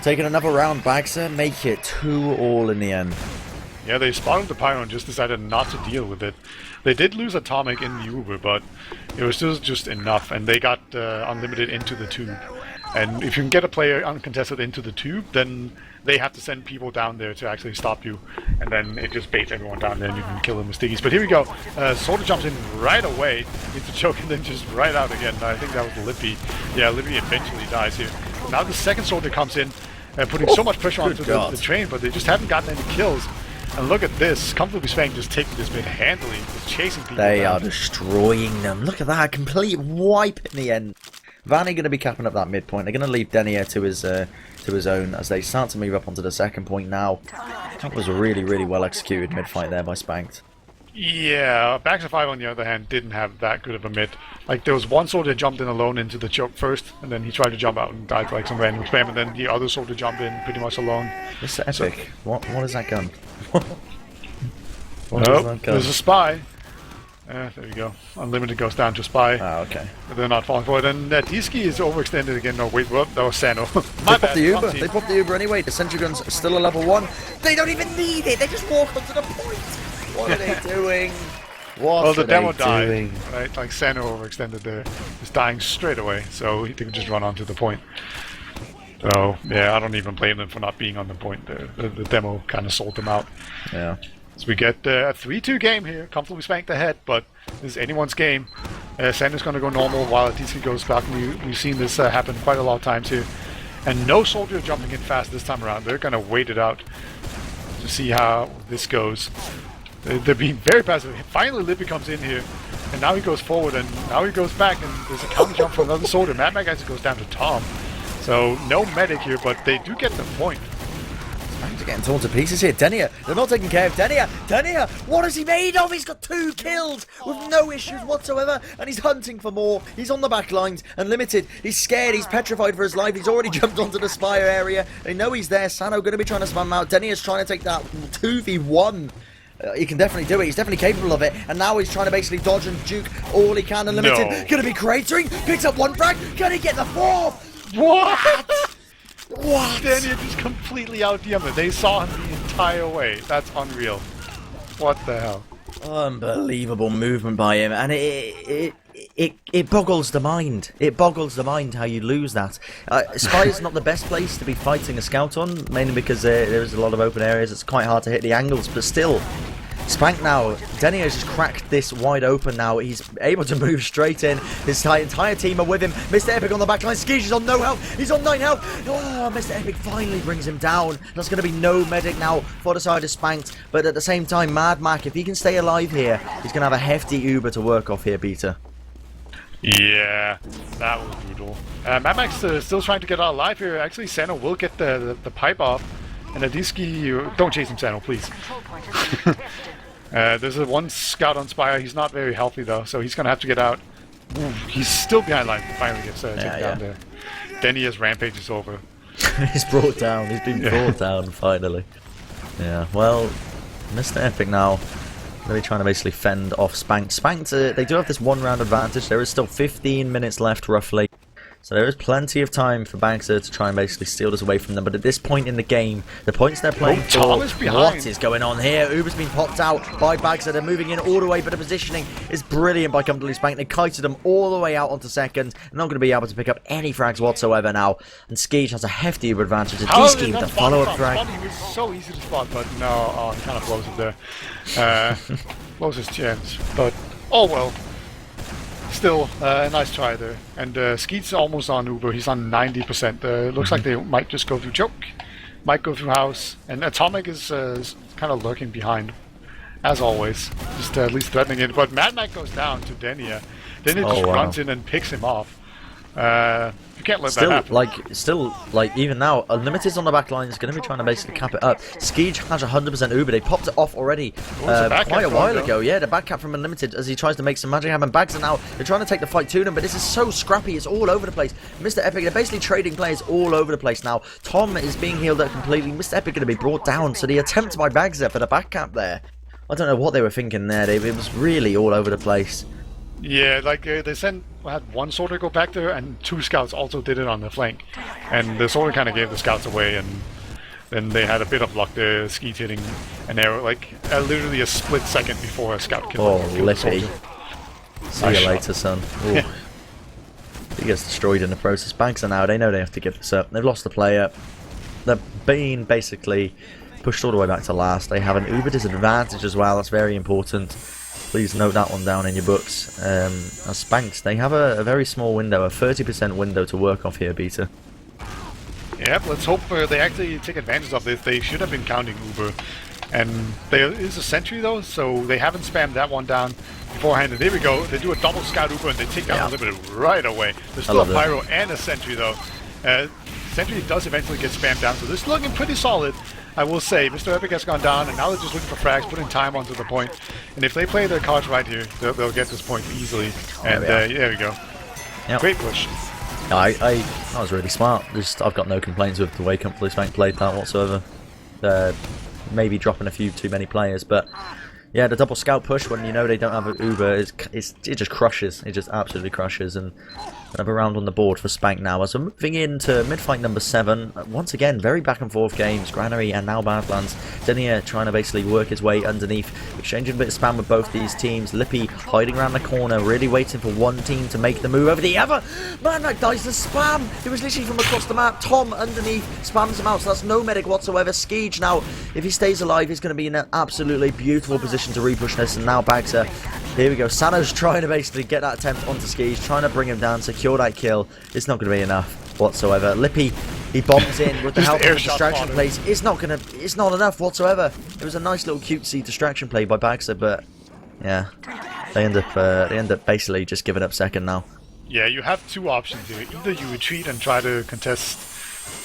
Speaker 2: taking another round. Bagser make it 2-all in the end.
Speaker 1: Yeah, they spotted the Pyro and just decided not to deal with it. They did lose Atomic in the Uber, but it was still just enough, and they got unlimited into the tube. And if you can get a player uncontested into the tube, then they have to send people down there to actually stop you, and then it just baits everyone down there and you can kill them with stickies. But here we go. Soldier jumps in right away into choke and then just right out again. I think that was Lippy. Yeah, Lippy eventually dies here. Now the second soldier comes in, putting so much pressure onto the train, but they just haven't gotten any kills. And look at this, Comfortably Spanked just taking this bit handily, just chasing people
Speaker 2: They
Speaker 1: down.
Speaker 2: are destroying them. Look at that, complete wipe in the end. Vani going to be capping up that midpoint. They're going to leave Denia to his own as they start to move up onto the second point now. That was a really, really well executed mid-fight there by Spanked.
Speaker 1: Yeah, Baxter 5 on the other hand didn't have that good of a mid. Like there was one soldier jumped in alone into the choke first, and then he tried to jump out and died like some random spam, and then the other soldier jumped in pretty much alone.
Speaker 2: Mr. Epic, what is that gun?
Speaker 1: There's a spy. There you go. Unlimited goes down to spy.
Speaker 2: Ah, okay.
Speaker 1: But they're not falling for it. And Tiski is overextended again. No, wait, what? That was Sano.
Speaker 2: They popped the Uber. They popped the Uber anyway. The sentry gun's still a level 1. They don't even need it. They just walk onto the point. What are they doing?
Speaker 1: Well, the demo died. Right? Like Sano overextended there. Just dying straight away. So he could just run onto the point. So, yeah, I don't even blame them for not being on the point. The demo kind of sold them out.
Speaker 2: Yeah.
Speaker 1: So we get a 3-2 game here. Comfortably Spanked ahead, but this is anyone's game. Sander's going to go normal while Atiski goes balcony. We've seen this happen quite a lot of times here. And no soldier jumping in fast this time around. They're going to wait it out to see how this goes. They're being very passive. Finally, Lippy comes in here, and now he goes forward, and now he goes back, and there's a counter jump from another soldier. Mad Mag actually goes down to Tom. So no medic here, but they do get the point.
Speaker 2: They're getting torn to pieces here. Denia, they're not taking care of Denia. Denia, what is he made of? He's got 2 kills with no issues whatsoever, and he's hunting for more. He's on the back lines, unlimited. He's scared. He's petrified for his life. He's already jumped onto the Spire area. They know he's there. Sano going to be trying to spam him out. Denia's trying to take that 2v1. He can definitely do it. He's definitely capable of it. And now he's trying to basically dodge and juke all he can. Unlimited.
Speaker 1: No.
Speaker 2: Going to be cratering. Picks up 1 frag. Can he get the 4th?
Speaker 1: What?
Speaker 2: What?
Speaker 1: Dania just completely out-DM'd it. They saw him the entire way. That's unreal. What the hell?
Speaker 2: Unbelievable movement by him, and it boggles the mind. It boggles the mind how you lose that. Spy is not the best place to be fighting a scout on, mainly because there's a lot of open areas. It's quite hard to hit the angles, but still. Spank now. Denia has just cracked this wide open now. He's able to move straight in. His entire team are with him. Mr. Epic on the back line. Skiege is on no health. He's on 9 health. Oh, Mr. Epic finally brings him down. There's going to be no medic now for the side of Spanked. But at the same time, Mad Mac, if he can stay alive here, he's going to have a hefty Uber to work off here, Peter.
Speaker 1: Yeah, that was brutal. Mad Max still trying to get out alive here. Actually, Sano will get the pipe off. And Adiski, don't chase him, Sano, please. There's a one scout on Spire. He's not very healthy, though, so he's going to have to get out. Ooh, he's still behind line. Finally gets taken down there. Denia's rampage is over.
Speaker 2: He's brought down. He's been brought down, finally. Yeah, well, Mr. Epic now. They're trying to basically fend off Spanked. Spanked, they do have this one round advantage. There is still 15 minutes left, roughly. So there is plenty of time for GSER to try and basically steal this away from them. But at this point in the game, the points they're playing for, what is going on here? Uber's been popped out by GSER. They're moving in all the way, but the positioning is brilliant by completely Spanked. They kited them all the way out onto second. They're not going to be able to pick up any frags whatsoever now. And Skeege has a hefty Uber advantage. Adiski with the follow-up frag.
Speaker 1: He was so easy to spot, but no, he kind of blows it there. Blows his chance, but oh well. Still, a nice try there. And Skeet's almost on Uber. He's on 90%. Looks like they might just go through Choke. Might go through House. And Atomic is kind of lurking behind. As always. Just at least threatening it. But Mad Mac goes down to Denia. Denia just runs in and picks him off. You can't let that happen.
Speaker 2: Even now, Unlimited's on the back line is going to be trying to basically cap it up. Skeege has 100% Uber. They popped it off already quite a while ago. Yeah, the back cap from Unlimited as he tries to make some magic happen. Bags are now, they're trying to take the fight to them, but this is so scrappy. It's all over the place. Mr. Epic, they're basically trading players all over the place now. Tom is being healed up completely. Mr. Epic going to be brought down. So the attempt by Bags for the back cap there. I don't know what they were thinking there, Dave. It was really all over the place.
Speaker 1: Yeah, like they had one sorter go back there, and two scouts also did it on the flank, and the sorter kind of gave the scouts away, and then they had a bit of luck there, Skeet hitting an arrow, like literally a split second before a scout killed.
Speaker 2: Oh, Lippy. See you later, son. He gets destroyed in the process. Banks are now, they know they have to give this up. They've lost the player. They're being basically pushed all the way back to last. They have an Uber disadvantage as well. That's very important. Please note that one down in your books. As Spanked, they have a very small window, a 30% window to work off here, Beta.
Speaker 1: Yep, let's hope they actually take advantage of this. They should have been counting Uber. And there is a sentry though, so they haven't spammed that one down beforehand. And there we go, they do a double scout Uber and they take down Unlimited right away. There's still a Pyro and a sentry though. Sentry does eventually get spammed down, so this is looking pretty solid. I will say, Mr. Epic has gone down, and now they're just looking for frags, putting time onto the point. And if they play their cards right here, they'll get this point easily. And there we go. Yep. Great push.
Speaker 2: No, that was really smart. I've got no complaints with the way Completely Spanked played that whatsoever. Maybe dropping a few too many players, but yeah, the double scout push when you know they don't have an Uber, it just crushes. It just absolutely crushes. And another round on the board for Spank now as we're moving into mid-fight number 7. Once again, very back and forth games. Granary and now Badlands. Denier trying to basically work his way underneath, exchanging a bit of spam with both these teams. Lippy hiding around the corner, really waiting for one team to make the move over the other. Man, that dies the spam. It was literally from across the map. Tom underneath spams him out, so that's no medic whatsoever. Skeege now, if he stays alive, he's going to be in an absolutely beautiful position to repush this, and now Bagser. Here we go. Sano's trying to basically get that attempt onto Skeege, trying to bring him down, secure that kill. It's not going to be enough whatsoever. Lippy, he bombs in with the help of the distraction plays. It's not enough whatsoever. It was a nice little cutesy distraction play by Bagser, but yeah, they end up basically just giving up second now.
Speaker 1: Yeah, you have two options here. Either you retreat and try to contest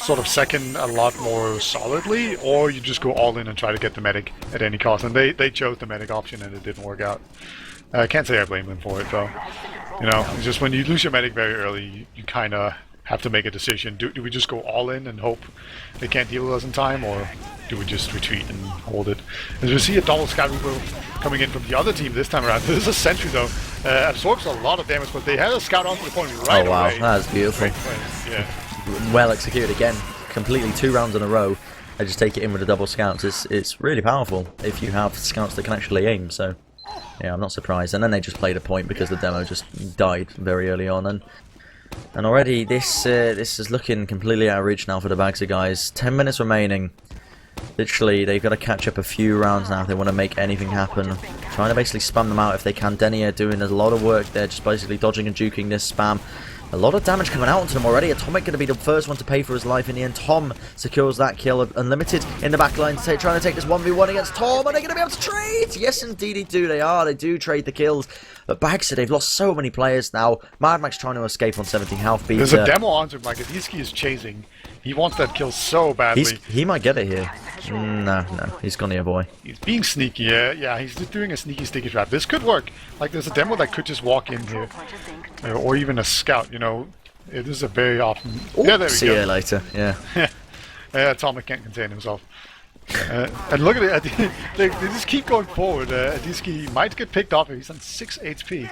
Speaker 1: sort of second a lot more solidly, or you just go all in and try to get the medic at any cost. And they chose the medic option and it didn't work out. I can't say I blame them for it though. You know, it's just when you lose your medic very early, you kind of have to make a decision. Do we just go all in and hope they can't deal with us in time, or do we just retreat and hold it? As we see a double scout Uber coming in from the other team this time around. This is a sentry though. Absorbs a lot of damage, but they had a scout onto the point right away.
Speaker 2: Oh wow, that was beautiful.
Speaker 1: Yeah.
Speaker 2: Well executed again, completely 2 rounds in a row. I just take it in with the double scouts. It's really powerful if you have scouts that can actually aim. So yeah, I'm not surprised. And then they just played a point because the demo just died very early on. And already this is looking completely out of reach now for the Bagser guys. 10 minutes remaining. Literally, they've got to catch up a few rounds now if they want to make anything happen. Trying to basically spam them out if they can. Denier doing a lot of work there, just basically dodging and juking this spam. A lot of damage coming out onto them already. Atomic going to be the first one to pay for his life in the end. Tom secures that kill. Unlimited in the back line, trying to take this 1v1 against Tom. Are they going to be able to trade? Yes, indeed they do. They do trade the kills. But Bagster, they've lost so many players now. Mad Max trying to escape on 17 health.
Speaker 1: There's a demo onto him, like Adiski is chasing. He wants that kill so badly.
Speaker 2: He might get it here. No, he's gone here, boy.
Speaker 1: He's being sneaky, yeah, he's just doing a sneaky sticky trap. This could work. Like, there's a demo that could just walk in here. Or even a scout, you know. It is a very often... yeah, there we
Speaker 2: See
Speaker 1: go.
Speaker 2: you later, yeah.
Speaker 1: Atomic can't contain himself. And look at it, they just keep going forward. Adiski might get picked off if he's on 6 HP.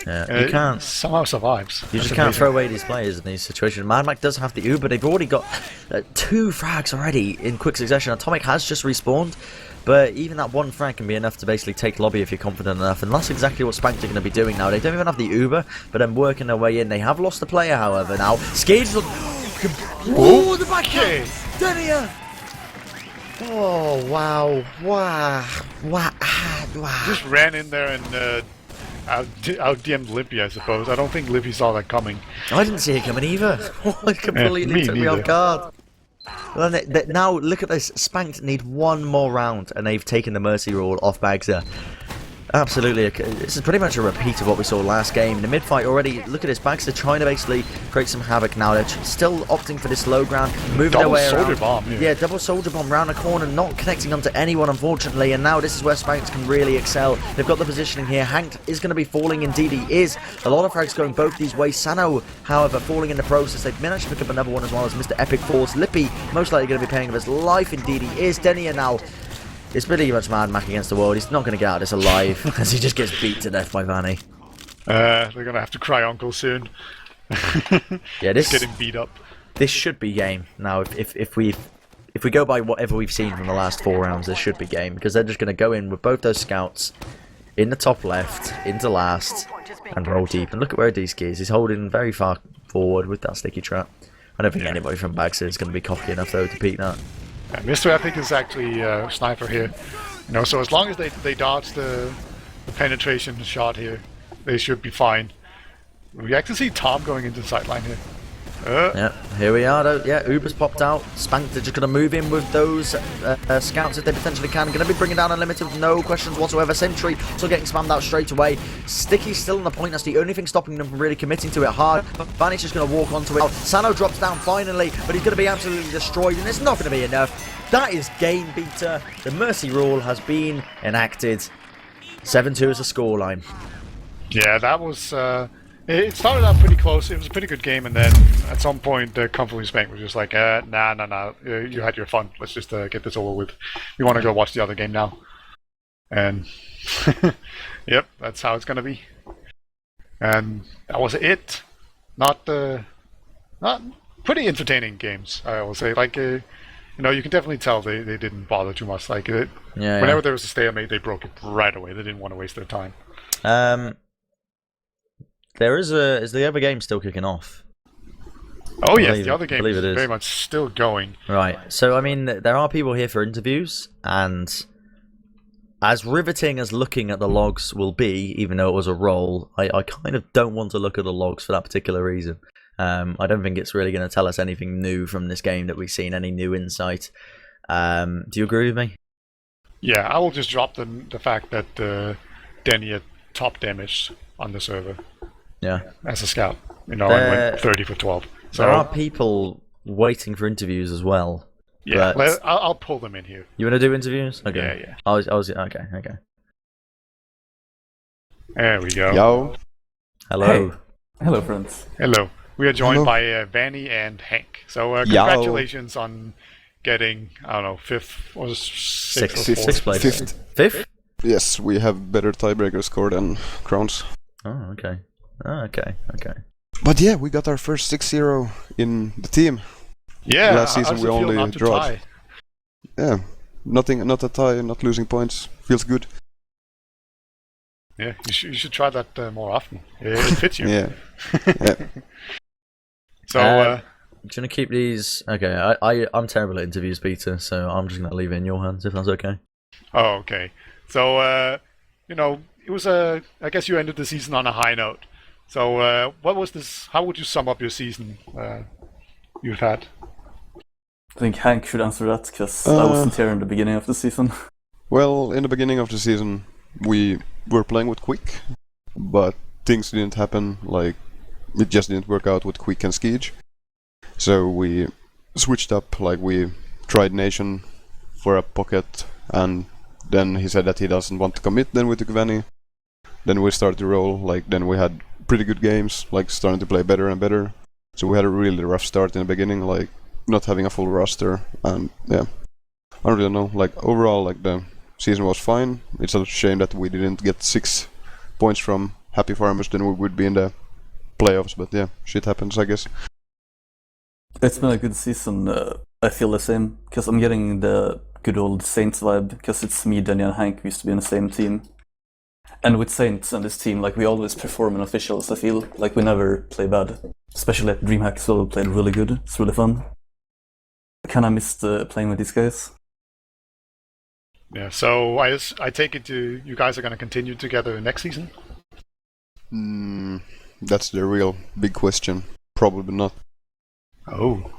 Speaker 2: Yeah, you can't.
Speaker 1: Somehow survives.
Speaker 2: You just can't throw away these players in these situations. Mad Max does have the Uber. They've already got 2 frags already in quick succession. Atomic has just respawned, but even that 1 frag can be enough to basically take lobby if you're confident enough, and that's exactly what Spanked are going to be doing now. They don't even have the Uber, but then working their way in. They have lost a player, however, now. Skage look... Oh, the back kick! Denia! Oh, wow.
Speaker 1: Just ran in there and out-DM'd Lippy, I suppose. I don't think Lippy saw that coming.
Speaker 2: I didn't see it coming either. It completely took me off guard. Well, now, look at this. Spanked need 1 more round, and they've taken the Mercy Rule off Bagster. Absolutely. This is pretty much a repeat of what we saw last game. In the mid-fight already, look at this. Bagster trying to basically create some havoc now. They're still opting for this low ground, moving their way around.
Speaker 1: Double soldier bomb,
Speaker 2: yeah, double soldier bomb round the corner, not connecting onto anyone, unfortunately. And now this is where Spanked can really excel. They've got the positioning here. Hank is going to be falling, indeed he is. A lot of frags going both these ways. Sano, however, falling in the process. They've managed to pick up another one as well as Mr. Epic falls. Lippy, most likely going to be paying with his life, indeed he is. Denia now. It's pretty much Mad Mac against the world. He's not going to get out of this alive as he just gets beat to death by Vani.
Speaker 1: They're going to have to cry uncle soon.
Speaker 2: Yeah, this
Speaker 1: getting beat up.
Speaker 2: This should be game now. If we go by whatever we've seen from the last 4 rounds, this should be game because they're just going to go in with both those scouts in the top left, into last, and roll deep. And look at where Adiski is. He's holding very far forward with that sticky trap. I don't think anybody from Bagster is going to be cocky enough though to beat that.
Speaker 1: Mr. Epic is actually a sniper here. You know, so as long as they dodge the penetration shot here, they should be fine. We actually see Tom going into the sideline here.
Speaker 2: Yeah, here we are though. Yeah, Uber's popped out. Spanked are just going to move in with those scouts if they potentially can. Going to be bringing down Unlimited with no questions whatsoever. Sentry still getting spammed out straight away. Sticky's still on the point. That's the only thing stopping them from really committing to it hard. Vanish is going to walk onto it. Sano drops down finally, but he's going to be absolutely destroyed, and it's not going to be enough. That is game beater. The Mercy Rule has been enacted. 7-2 is the scoreline.
Speaker 1: Yeah, that was... it started out pretty close. It was a pretty good game, and then at some point, Comfortably Spanked was just like, nah. You had your fun. Let's just get this over with. We want to go watch the other game now. And yep, that's how it's gonna be. And that was it. Not pretty entertaining games, I will say. Like, you know, you can definitely tell they didn't bother too much. Like, whenever there was a stalemate, they broke it right away. They didn't want to waste their time.
Speaker 2: Is the other game still kicking off?
Speaker 1: Oh yes, the other game is very much still going.
Speaker 2: Right, so I mean, there are people here for interviews, and as riveting as looking at the logs will be, even though it was a roll, I kind of don't want to look at the logs for that particular reason. I don't think it's really going to tell us anything new from this game that we've seen, any new insight. Do you agree with me? Yeah,
Speaker 1: I will just drop the fact that Denia top damaged on the server.
Speaker 2: Yeah,
Speaker 1: as a scout, you know, and went 30 for 12. So
Speaker 2: there are people waiting for interviews as well.
Speaker 1: Yeah, I'll pull them in here.
Speaker 2: You want to do interviews? Okay.
Speaker 1: Yeah.
Speaker 2: I was okay.
Speaker 1: There we go.
Speaker 3: Yo.
Speaker 2: Hello.
Speaker 3: Hey. Hello, friends.
Speaker 1: Hello. We are joined by Vani and Hank. So congratulations on getting, I don't know, 5th or 6th
Speaker 2: place. Fifth?
Speaker 3: Yes, we have better tiebreaker score than Crowns.
Speaker 2: Oh, okay.
Speaker 3: But yeah, we got our first 6-0 in the team.
Speaker 1: Yeah,
Speaker 3: last season we only draw. Yeah, not a tie, not losing points. Feels good.
Speaker 1: Yeah, you should try that more often. It fits you.
Speaker 3: Yeah.
Speaker 1: So,
Speaker 2: do you want to keep these? Okay, I'm terrible at interviews, Peter, so I'm just going to leave it in your hands if that's okay.
Speaker 1: Oh, okay. So, you know, it was I guess you ended the season on a high note. So, what was this? How would you sum up your season you've had?
Speaker 4: I think Hank should answer that because I wasn't here in the beginning of the season.
Speaker 3: Well, in the beginning of the season, we were playing with Quick, but things didn't happen. Like it just didn't work out with Quick and Skeege. So we switched up. Like we tried Nation for a pocket, and then he said that he doesn't want to commit. Then we took Vani. Then we started to roll. Like then we had pretty good games. Like starting to play better and better. So we had a really rough start in the beginning. Like not having a full roster, and yeah, I don't really know. Like overall, like the season was fine. It's a shame that we didn't get 6 points from Happy Farmers. Then we would be in the playoffs. But yeah, shit happens, I guess.
Speaker 4: It's been a good season. I feel the same because I'm getting the good old Saints vibe because it's me, Denny, and Hank who used to be in the same team. And with Saints and this team, like we always perform in officials. I feel like we never play bad, especially at DreamHack. So we played really good. It's really fun. I kind of missed playing with these guys.
Speaker 1: Yeah, so I take it you guys are going to continue together next season?
Speaker 3: That's the real big question. Probably not.
Speaker 1: Oh.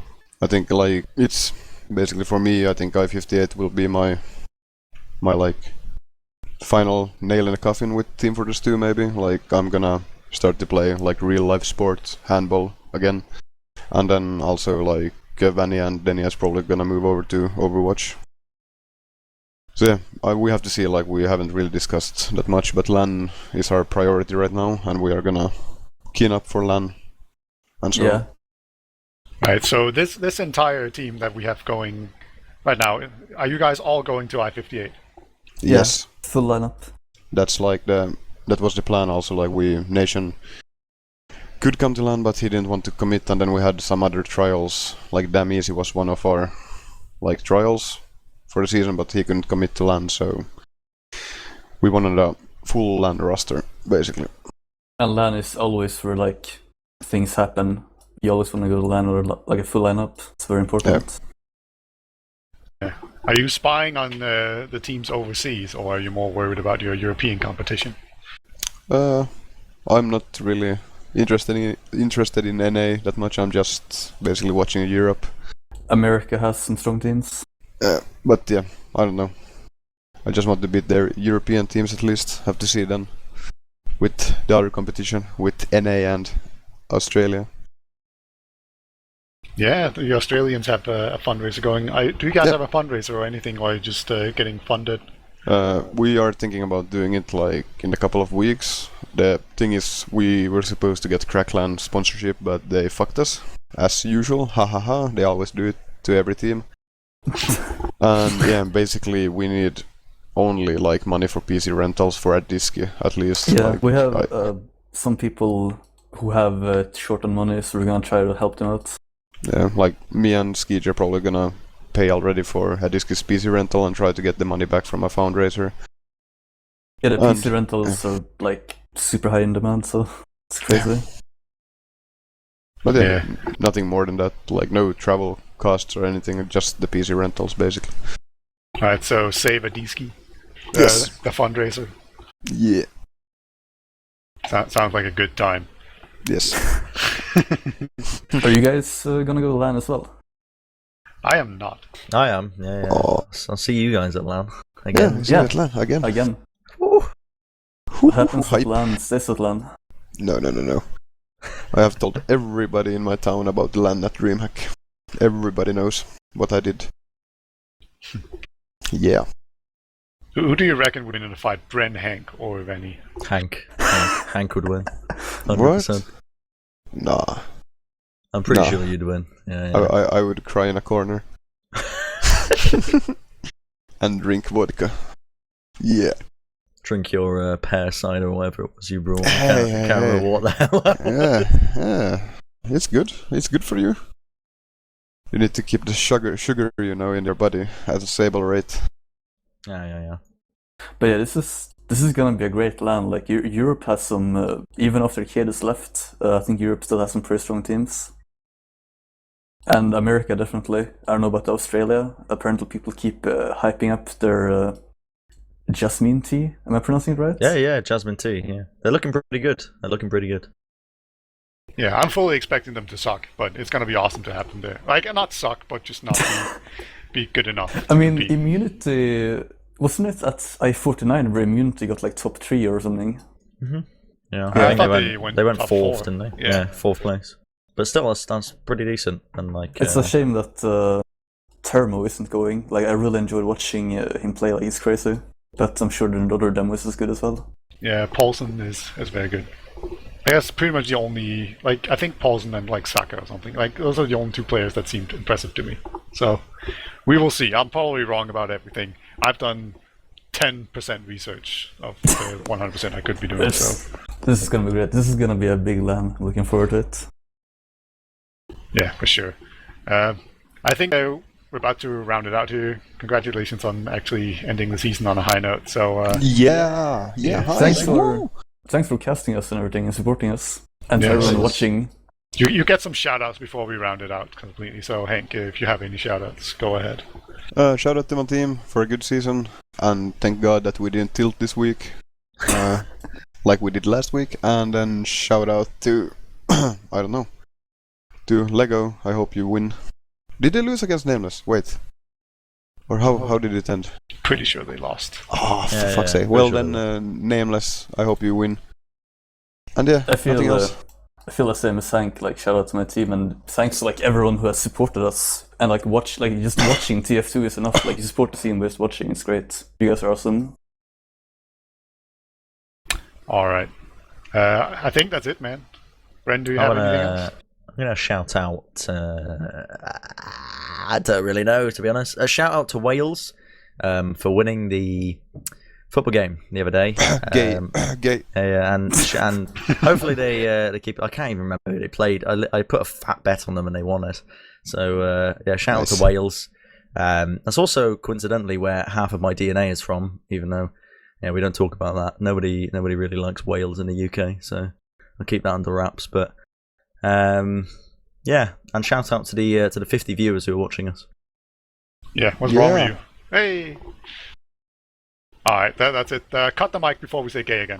Speaker 3: I think like it's basically for me. I think I-58 will be my like final nail in the coffin with Team Fortress 2. Maybe like I'm gonna start to play like real life sports, handball again, and then also like Vani and Denny is probably gonna move over to Overwatch. So yeah, we have to see. Like we haven't really discussed that much, but LAN is our priority right now, and we are gonna keen up for LAN. And so
Speaker 4: Yeah.
Speaker 1: Right, so this entire team that we have going right now, are you guys all going to I-58?
Speaker 3: yes,
Speaker 4: Full lineup.
Speaker 3: that's like that was the plan. Also, like Nation could come to LAN, but he didn't want to commit, and then we had some other trials. Like Damn Easy was one of our like trials for the season, but he couldn't commit to LAN, so we wanted a full LAN roster, basically.
Speaker 4: And LAN is always where like things happen. You always want to go to LAN or like a full lineup. It's very important.
Speaker 1: Yeah. Are you spying on the teams overseas, or are you more worried about your European competition?
Speaker 3: I'm not really interested in NA that much. I'm just basically watching Europe.
Speaker 4: America has some strong teams.
Speaker 3: But yeah, I don't know. I just want to beat their European teams at least. Have to see then with the other competition with NA and Australia.
Speaker 1: Yeah, the Australians have a fundraiser going. Do you guys have a fundraiser or anything, or are you just getting funded?
Speaker 3: We are thinking about doing it like in a couple of weeks. The thing is, we were supposed to get Crackland sponsorship, but they fucked us as usual. Ha ha ha! They always do it to every team. And yeah, basically we need only like money for PC rentals for a disc at least.
Speaker 4: Yeah,
Speaker 3: like,
Speaker 4: we have some people who have short on money, so we're gonna try to help them out.
Speaker 3: Yeah, like me and Skeege are probably gonna pay already for a disc's PC rental and try to get the money back from a fundraiser.
Speaker 4: Yeah, the PC rentals are like super high in demand, so it's crazy.
Speaker 3: Yeah. But yeah, nothing more than that. Like no travel costs or anything, just the PC rentals basically.
Speaker 1: Alright, so save a D-ski.
Speaker 3: Yes.
Speaker 1: The fundraiser.
Speaker 3: Yeah.
Speaker 1: Sounds like a good time.
Speaker 3: Yes.
Speaker 4: Are you guys gonna go to LAN as well?
Speaker 1: I am not.
Speaker 2: I am. Yeah.
Speaker 3: Oh.
Speaker 2: I'll see you guys at LAN again.
Speaker 3: Yeah, LAN again.
Speaker 4: Again.
Speaker 3: Ooh.
Speaker 4: What happens
Speaker 3: Hype.
Speaker 4: at LAN stays at LAN.
Speaker 3: No. I have told everybody in my town about the LAN at DreamHack. Everybody knows what I did. Yeah.
Speaker 1: Who do you reckon would win in a fight, Bren, Hank, or Vani?
Speaker 2: Hank would win. 100%.
Speaker 3: What? Nah.
Speaker 2: I'm pretty sure you'd win. Yeah.
Speaker 3: I would cry in a corner. And drink vodka. Yeah.
Speaker 2: Drink your pear cider or whatever it was you brought.
Speaker 3: Hey.
Speaker 2: Can't remember what the hell.
Speaker 3: Yeah. It's good. It's good for you. You need to keep the sugar, in your body at a stable rate.
Speaker 2: Yeah.
Speaker 4: But yeah, this is gonna be a great LAN. Like Europe has some, even after Arcades left, I think Europe still has some pretty strong teams. And America definitely. I don't know about Australia. Apparently people keep hyping up their Jasmine tea. Am I pronouncing it right?
Speaker 2: Yeah, Jasmine tea. Yeah, they're looking pretty good.
Speaker 1: Yeah, I'm fully expecting them to suck, but it's gonna be awesome to have them there. Like, not suck, but just not be good enough.
Speaker 4: I mean, Immunity, wasn't it at I-49 where Immunity got like top 3 or something?
Speaker 2: Mm-hmm. Yeah,
Speaker 1: I
Speaker 2: think
Speaker 1: thought
Speaker 2: they went
Speaker 1: top
Speaker 2: fourth,
Speaker 1: four.
Speaker 2: didn't they?
Speaker 1: Yeah.
Speaker 2: Fourth place. But still, that's pretty decent. And like,
Speaker 4: It's a shame that Termo isn't going. Like, I really enjoyed watching him play. Like, he's crazy. But I'm sure the other demo is as good as well.
Speaker 1: Yeah, Paulson is very good. That's pretty much the only, like, I think Paulson and like Saka or something. Like, those are the only two players that seemed impressive to me. So we will see. I'm probably wrong about everything. I've done 10% research of the 100% I could be doing. So
Speaker 4: This is gonna be great. This is gonna be a big LAN. Looking forward to it.
Speaker 1: yeah, for sure. I think we're about to round it out here. Congratulations on actually ending the season on a high note. So
Speaker 3: Yeah. Hi.
Speaker 4: Thanks for casting us and everything and supporting us. And
Speaker 1: Yeah,
Speaker 4: for everyone
Speaker 1: it's-
Speaker 4: watching.
Speaker 1: you get some shout outs before we round it out completely. So Hank, if you have any shout outs, go ahead.
Speaker 3: Shout out to my team for a good season, and thank God that we didn't tilt this week, like we did last week. And then shout out to, I don't know, to Lego. I hope you win. Did they lose against Nameless? Wait. Or how did it end?
Speaker 1: Pretty sure they lost.
Speaker 3: Oh, for
Speaker 2: Yeah,
Speaker 3: fuck's
Speaker 2: yeah,
Speaker 3: sake. Well
Speaker 2: sure.
Speaker 3: then, Nameless, I hope you win. And yeah,
Speaker 4: I feel
Speaker 3: nothing else.
Speaker 4: I feel the same as Hank. Like, shout out to my team and thanks to like everyone who has supported us and like just watching TF2 is enough. Like, you support the team, but just watching it's great. You guys are awesome.
Speaker 1: All right. I think that's it, man. Bren, do you have anything else?
Speaker 2: I'm gonna shout out. I don't really know, to be honest. A shout out to Wales for winning the football game the other day.
Speaker 3: Gay.
Speaker 2: And hopefully they keep. I can't even remember who they played. I put a fat bet on them and they won it. So yeah, shout out to Wales. That's also coincidentally where half of my DNA is from, even though we don't talk about that. Nobody really likes Wales in the UK, so I'll keep that under wraps. But yeah, and shout out to the 50 viewers who are watching us.
Speaker 1: Yeah, what's wrong with you? Hey! Alright, that's it. Cut the mic before we say gay again.